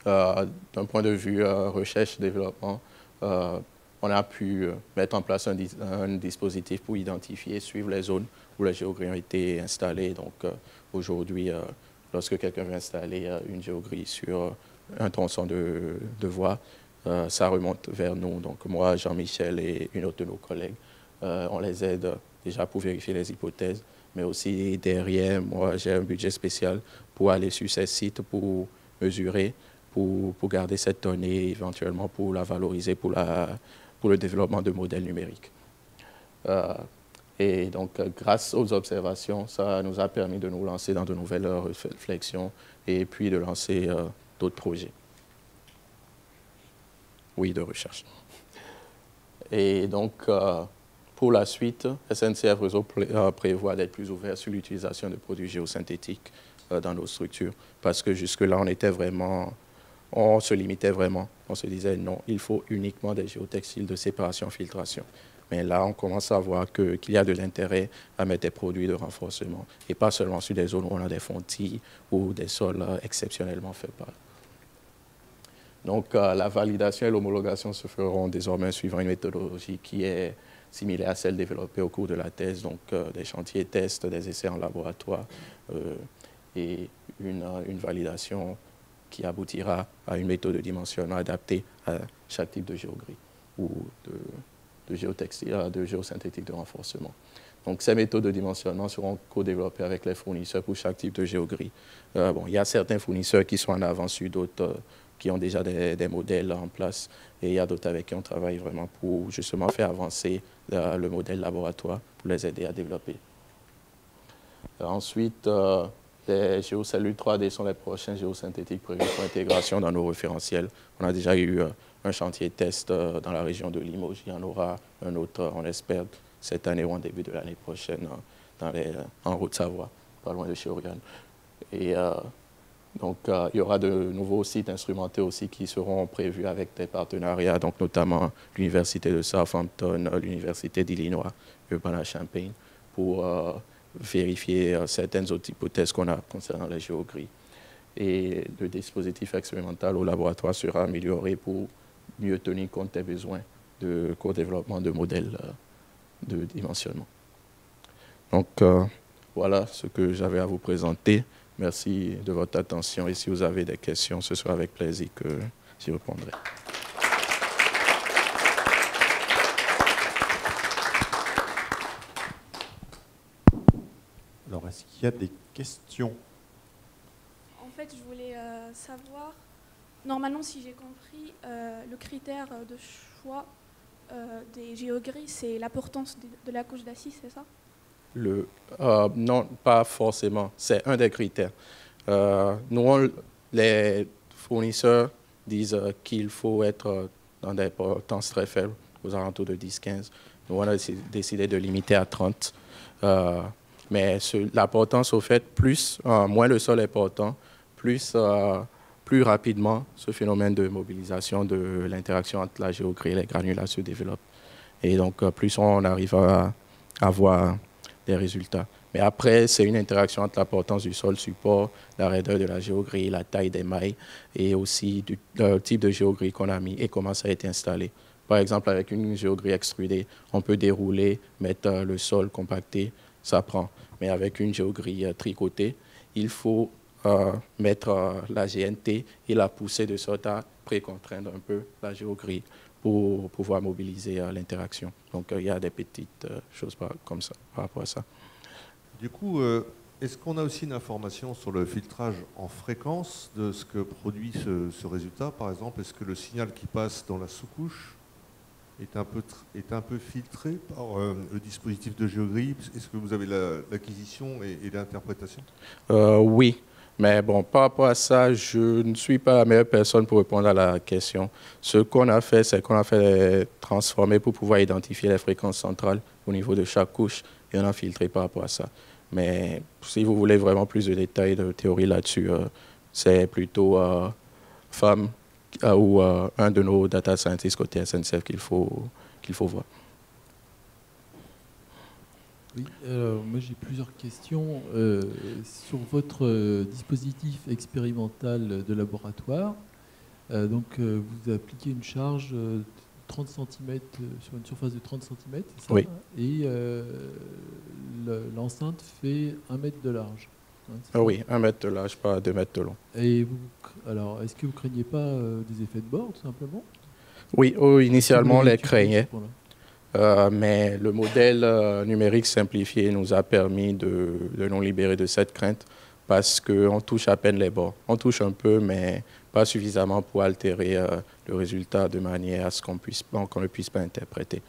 S1: D'un point de vue recherche-développement, on a pu mettre en place un dispositif pour identifier, suivre les zones où les géogrilles ont été installées. Donc, aujourd'hui, lorsque quelqu'un veut installer une géogrille sur un tronçon de voie, ça remonte vers nous. Donc moi, Jean-Michel et une autre de nos collègues, on les aide déjà pour vérifier les hypothèses, mais aussi derrière, moi, j'ai un budget spécial pour aller sur ces sites, pour mesurer, pour garder cette donnée, éventuellement pour la valoriser pour le développement de modèles numériques. Et donc, grâce aux observations, ça nous a permis de nous lancer dans de nouvelles réflexions et puis de lancer d'autres projets. Oui, de recherche. Et donc, pour la suite, SNCF Réseau prévoit d'être plus ouvert sur l'utilisation de produits géosynthétiques dans nos structures, parce que jusque-là, on se limitait vraiment. On se disait non, il faut uniquement des géotextiles de séparation-filtration. Mais là, on commence à voir qu'il y a de l'intérêt à mettre des produits de renforcement, et pas seulement sur des zones où on a des fontis ou des sols exceptionnellement faibles. Donc, la validation et l'homologation se feront désormais suivant une méthodologie qui est similaire à celle développée au cours de la thèse, donc des chantiers tests, des essais en laboratoire et une validation qui aboutira à une méthode de dimensionnement adaptée à chaque type de géogrille ou de géosynthétique de renforcement. Donc, ces méthodes de dimensionnement seront co-développées avec les fournisseurs pour chaque type de géogrille. Bon, il y a certains fournisseurs qui sont en avance sur d'autres qui ont déjà des modèles en place, et il y a d'autres avec qui on travaille vraiment pour justement faire avancer le modèle laboratoire pour les aider à développer. Ensuite, les géocellules 3D sont les prochains géosynthétiques prévus pour intégration dans nos référentiels. On a déjà eu un chantier test dans la région de Limoges. Il y en aura un autre, on l'espère, cette année ou en début de l'année prochaine en Haute-Savoie, pas loin de chez Oriane. Et donc, il y aura de nouveaux sites instrumentés aussi qui seront prévus avec des partenariats, donc notamment l'Université de Southampton, l'Université d'Illinois, Urbana-Champaign, pour vérifier certaines autres hypothèses qu'on a concernant les géogrilles. Et le dispositif expérimental au laboratoire sera amélioré pour mieux tenir compte des besoins de co-développement de modèles de dimensionnement. Donc, voilà ce que j'avais à vous présenter. Merci de votre attention, et si vous avez des questions, ce sera avec plaisir que j'y répondrai.
S2: Alors, est-ce qu'il y a des questions?
S3: En fait, je voulais savoir, normalement, si j'ai compris, le critère de choix des géogrilles, c'est l'importance de la couche d'acier, c'est ça?
S1: Non, pas forcément. C'est un des critères. Les fournisseurs disent qu'il faut être dans des potences très faibles, aux alentours de 10-15. Nous, on a décidé de limiter à 30. Mais l'importance, au fait, moins le sol est portant, plus rapidement ce phénomène de mobilisation de l'interaction entre la géogrie et les granulats se développe. Et donc, plus on arrive à avoir des résultats. Mais après, c'est une interaction entre l'importance du sol support, la raideur de la géogrie, la taille des mailles et aussi le type de géogrie qu'on a mis et comment ça a été installé. Par exemple, avec une géogrie extrudée, on peut dérouler, mettre le sol compacté, ça prend. Mais avec une géogrie tricotée, il faut mettre la GNT et la pousser de sorte à précontraindre un peu la géogrie pour pouvoir mobiliser l'interaction. Donc, il y a des petites choses comme ça par rapport à ça.
S2: Du coup, est-ce qu'on a aussi une information sur le filtrage en fréquence de ce que produit ce résultat? Par exemple, est-ce que le signal qui passe dans la sous-couche est un peu filtré par le dispositif de géogrie? Est-ce que vous avez l'acquisition et l'interprétation?
S1: Oui, mais bon, par rapport à ça, je ne suis pas la meilleure personne pour répondre à la question. Ce qu'on a fait, c'est qu'on a fait les transformer pour pouvoir identifier les fréquences centrales au niveau de chaque couche et on a filtré par rapport à ça. Mais si vous voulez vraiment plus de détails, de théorie là-dessus, c'est plutôt FAM ou un de nos data scientists côté SNCF qu'il faut voir.
S4: Oui, alors moi j'ai plusieurs questions. Sur votre dispositif expérimental de laboratoire, vous appliquez une charge de 30 cm sur une surface de 30 cm, c'est ça?
S1: Oui.
S4: Et l'enceinte fait 1 mètre de large.
S1: Hein, oui, 1 mètre de large, pas 2 mètres de long.
S4: Et alors, est-ce que vous ne craignez pas des effets de bord, tout simplement?
S1: Oui, initialement, on les craignait. Mais le modèle numérique simplifié nous a permis de nous libérer de cette crainte parce qu'on touche à peine les bords. On touche un peu, mais pas suffisamment pour altérer le résultat de manière à ce qu'on ne puisse pas interpréter.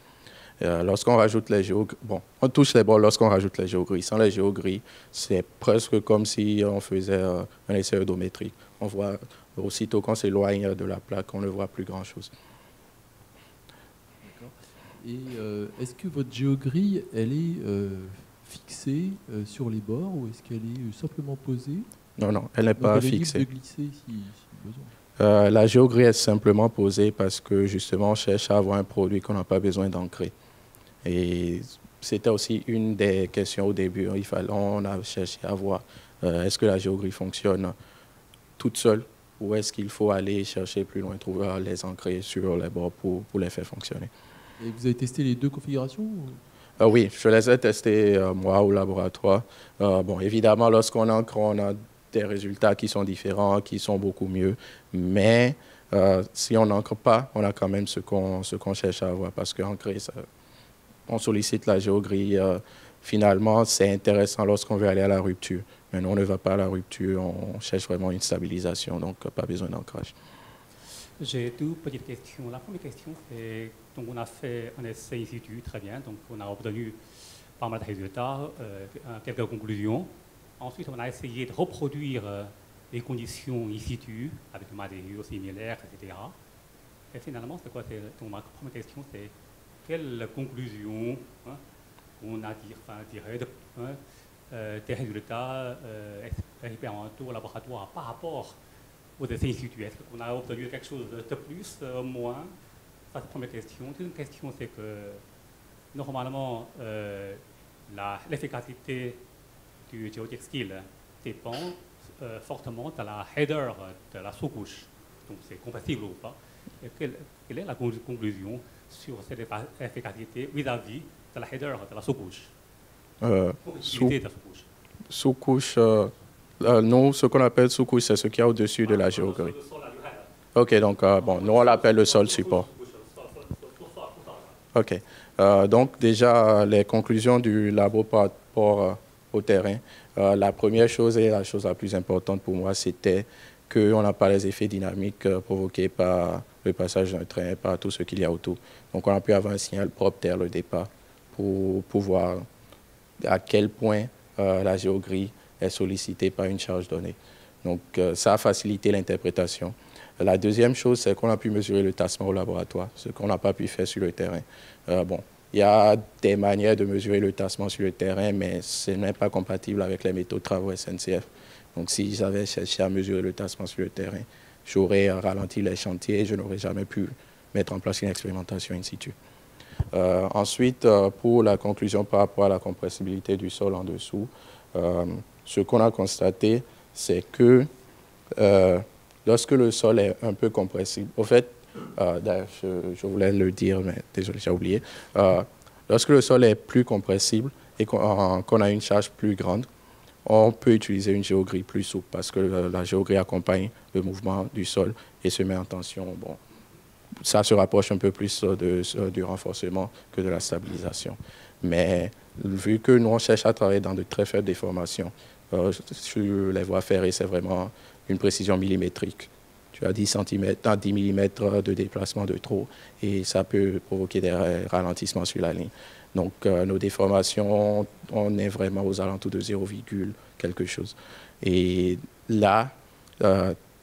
S1: Lorsqu'on rajoute les géogris, on touche les bords lorsqu'on rajoute les géogris. Sans les géogris, c'est presque comme si on faisait un essai odométrique. On voit aussitôt qu'on s'éloigne de la plaque, on ne voit plus grand-chose.
S4: Et est-ce que votre géogrille, elle est fixée sur les bords ou est-ce qu'elle est simplement posée?
S1: Non, elle n'est pas fixée.
S4: Elle est libre de glisser si besoin.
S1: La géogrie est simplement posée parce que justement on cherche à avoir un produit qu'on n'a pas besoin d'ancrer. Et c'était aussi une des questions au début. On a cherché à voir est-ce que la géogrie fonctionne toute seule ou est-ce qu'il faut aller chercher plus loin, trouver les ancrer sur les bords pour les faire fonctionner.
S4: Et vous avez testé les deux configurations?
S1: Oui, je les ai testés moi au laboratoire. Évidemment, lorsqu'on ancre, on a des résultats qui sont différents, qui sont beaucoup mieux. Mais si on n'ancre pas, on a quand même ce qu'on cherche à avoir parce qu'ancrer, on sollicite la géogrie. Finalement, c'est intéressant lorsqu'on veut aller à la rupture. Mais nous, on ne va pas à la rupture, on cherche vraiment une stabilisation, donc pas besoin d'ancrage.
S5: J'ai deux petites questions. La première question, c'est donc on a fait un essai in situ, très bien, donc on a obtenu pas mal de résultats, quelques conclusions. Ensuite, on a essayé de reproduire les conditions in situ avec des matériaux similaires, etc. Et finalement, c'est quoi? Donc ma première question, c'est quelle conclusion on a tiré des résultats expérimentaux au laboratoire par rapport aux essais in situ? Est-ce qu'on a obtenu quelque chose de plus, moins? Ça, c'est la première question. La deuxième question, c'est que normalement, l'efficacité du géotextile dépend fortement de la header de la sous-couche. Donc, c'est compatible ou pas? Et quelle est la conclusion sur cette efficacité vis-à-vis de la header de la sous-couche?
S1: Sous-couche, nous, ce qu'on appelle sous-couche, c'est ce qu'il y a au-dessus de la géogrie. OK, donc, nous, on l'appelle le sol support. OK. Donc, déjà, les conclusions du labo par rapport au terrain. La première chose et la chose la plus importante pour moi, c'était qu'on n'a pas les effets dynamiques provoqués par le passage d'un train, par tout ce qu'il y a autour. Donc, on a pu avoir un signal propre dès le départ pour voir à quel point la géogrie est sollicitée par une charge donnée. Donc, ça a facilité l'interprétation. La deuxième chose, c'est qu'on a pu mesurer le tassement au laboratoire, ce qu'on n'a pas pu faire sur le terrain. il y a des manières de mesurer le tassement sur le terrain, mais ce n'est pas compatible avec les méthodes de travaux SNCF. Donc, si j'avais cherché à mesurer le tassement sur le terrain, j'aurais ralenti les chantiers et je n'aurais jamais pu mettre en place une expérimentation in situ. Ensuite, pour la conclusion par rapport à la compressibilité du sol en dessous, ce qu'on a constaté, c'est que lorsque le sol est un peu compressible, au fait, je voulais le dire, mais désolé, j'ai oublié, lorsque le sol est plus compressible et qu'on a une charge plus grande, on peut utiliser une géogrille plus souple parce que la géogrille accompagne le mouvement du sol et se met en tension. Bon, ça se rapproche un peu plus du renforcement que de la stabilisation. Mais vu que nous, on cherche à travailler dans de très faibles déformations, sur les voies ferrées, c'est vraiment une précision millimétrique. Tu as 10 cm, 10 mm de déplacement de trop et ça peut provoquer des ralentissements sur la ligne. Donc, nos déformations, on est vraiment aux alentours de 0, quelque chose. Et là,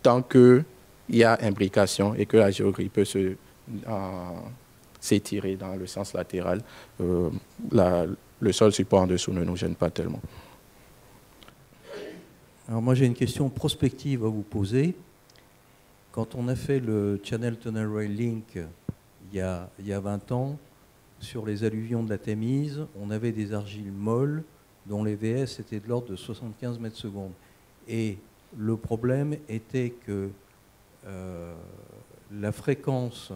S1: tant qu'il y a imbrication et que la géogrille peut s'étirer dans le sens latéral, le sol support en dessous ne nous gêne pas tellement.
S6: Alors moi, j'ai une question prospective à vous poser. Quand on a fait le Channel Tunnel Rail Link il y a 20 ans, sur les alluvions de la Tamise, on avait des argiles molles dont les VS étaient de l'ordre de 75 mètres secondes. Et le problème était que la fréquence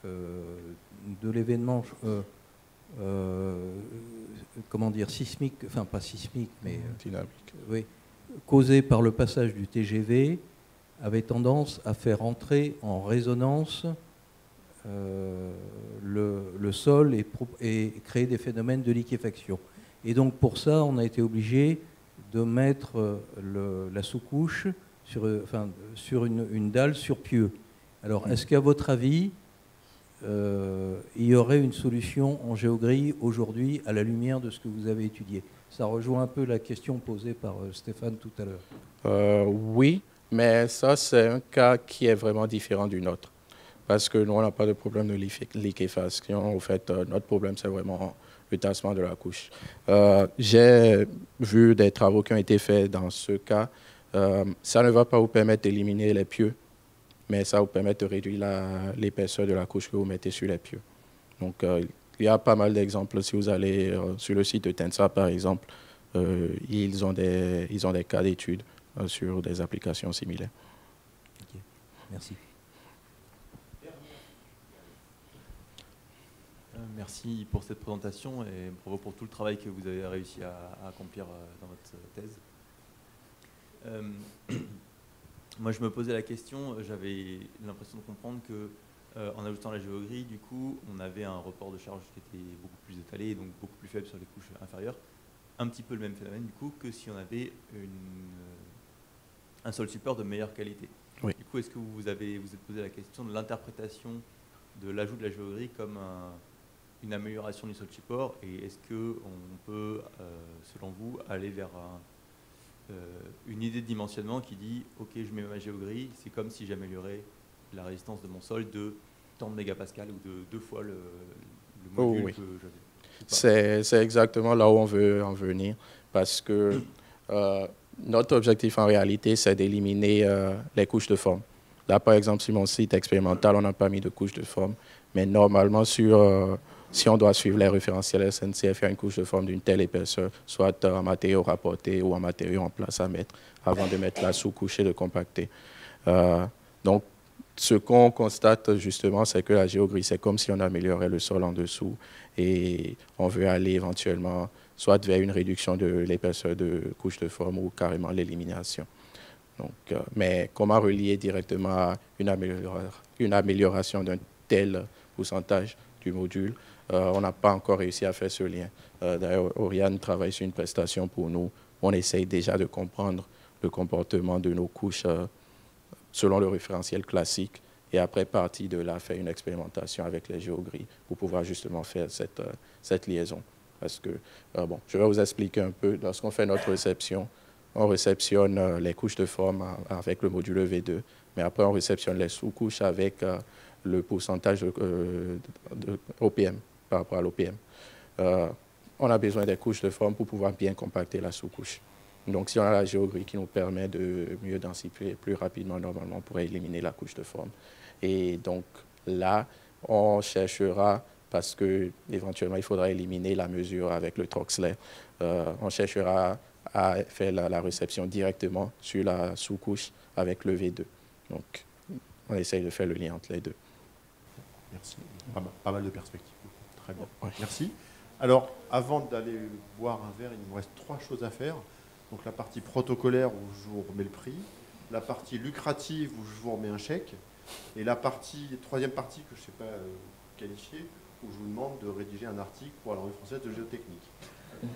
S6: de l'événement, comment dire, sismique, enfin pas sismique, mais
S1: dynamique,
S6: oui, causé par le passage du TGV, avait tendance à faire entrer en résonance le sol et créer des phénomènes de liquéfaction. Et donc pour ça, on a été obligé de mettre la sous-couche sur une dalle sur pieux. Alors, est-ce qu'à votre avis, il y aurait une solution en géogrille aujourd'hui à la lumière de ce que vous avez étudié? Ça rejoint un peu la question posée par Stéphane tout à l'heure.
S1: Oui, mais ça, c'est un cas qui est vraiment différent du nôtre. Parce que nous, on n'a pas de problème de liquéfaction. En fait, notre problème, c'est vraiment le tassement de la couche. J'ai vu des travaux qui ont été faits dans ce cas. Ça ne va pas vous permettre d'éliminer les pieux, mais ça vous permet de réduire l'épaisseur de la couche que vous mettez sur les pieux. Donc, il y a pas mal d'exemples. Si vous allez sur le site de TENSA, par exemple, ils ont des cas d'études sur des applications similaires.
S6: Okay. Merci.
S7: Merci pour cette présentation et bravo pour tout le travail que vous avez réussi à accomplir dans votre thèse. Moi, je me posais la question, j'avais l'impression de comprendre que en ajoutant la géogrille, du coup, on avait un report de charge qui était beaucoup plus étalé et donc beaucoup plus faible sur les couches inférieures. Un petit peu le même phénomène, du coup, que si on avait un sol support de meilleure qualité.
S1: Oui.
S7: Du coup, est-ce que vous êtes posé la question de l'interprétation de l'ajout de la géogrille comme une amélioration du sol support, et est-ce qu'on peut, selon vous, aller vers une idée de dimensionnement qui dit « Ok, je mets ma géogrille, c'est comme si j'améliorais la résistance de mon sol de tant de mégapascal ou de 2 fois le module
S1: oui.
S7: que j'avais ».
S1: C'est exactement là où on veut en venir, parce que notre objectif en réalité, c'est d'éliminer les couches de forme. Là, par exemple, sur mon site expérimental, on n'a pas mis de couche de forme, mais normalement, si on doit suivre les référentiels SNCF, il y a une couche de forme d'une telle épaisseur, soit en matériau rapporté ou en matériau en place à mettre, avant de mettre la sous-couche et de compacter. Donc, ce qu'on constate justement, c'est que la géogrille, c'est comme si on améliorait le sol en dessous et on veut aller éventuellement soit vers une réduction de l'épaisseur de couche de forme ou carrément l'élimination. Donc, mais comment relier directement à une amélioration d'un tel pourcentage du module? On n'a pas encore réussi à faire ce lien. D'ailleurs, Oriane travaille sur une prestation pour nous. On essaye déjà de comprendre le comportement de nos couches selon le référentiel classique et après, partir de là, faire une expérimentation avec les géogrilles pour pouvoir justement faire cette liaison. Parce que, bon, je vais vous expliquer un peu. Lorsqu'on fait notre réception, on réceptionne les couches de forme avec le module V2, mais après, on réceptionne les sous-couches avec le pourcentage de OPM. par rapport à l'OPM. On a besoin des couches de forme pour pouvoir bien compacter la sous-couche. Donc, si on a la géographe qui nous permet de mieux densifier plus rapidement, normalement, on pourrait éliminer la couche de forme. Et donc, là, on cherchera, parce qu'éventuellement, il faudra éliminer la mesure avec le Troxler, on cherchera à faire la réception directement sur la sous-couche avec le V2. Donc, on essaye de faire le lien entre les deux.
S8: Merci. Pas mal de perspectives. Très bien.
S1: Ouais.
S8: Merci. Alors, avant d'aller boire un verre, il nous reste 3 choses à faire. Donc, la partie protocolaire où je vous remets le prix, la partie lucrative où je vous remets un chèque, et la troisième partie que je ne sais pas qualifier, où je vous demande de rédiger un article pour la Revue française de géotechnique.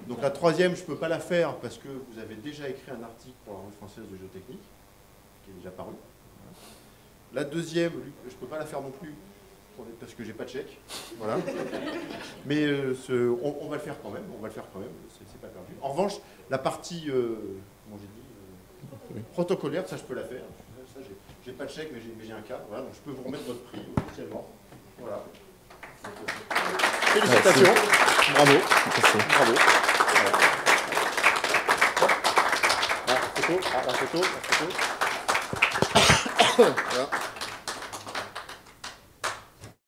S8: Donc, la troisième, je ne peux pas la faire parce que vous avez déjà écrit un article pour la Revue française de géotechnique, qui est déjà paru. La deuxième, je ne peux pas la faire non plus, parce que j'ai pas de chèque. Voilà. Mais on va le faire quand même. C'est pas perdu. En revanche, la partie, comment j'ai dit, protocolaire, ça je peux la faire. Ça, j'ai pas de chèque, mais j'ai un cadre. Voilà, donc je peux vous remettre votre prix officiellement. Voilà. Félicitations.
S1: Merci.
S8: Bravo.
S1: Merci.
S8: Bravo. Voilà. La photo. Voilà.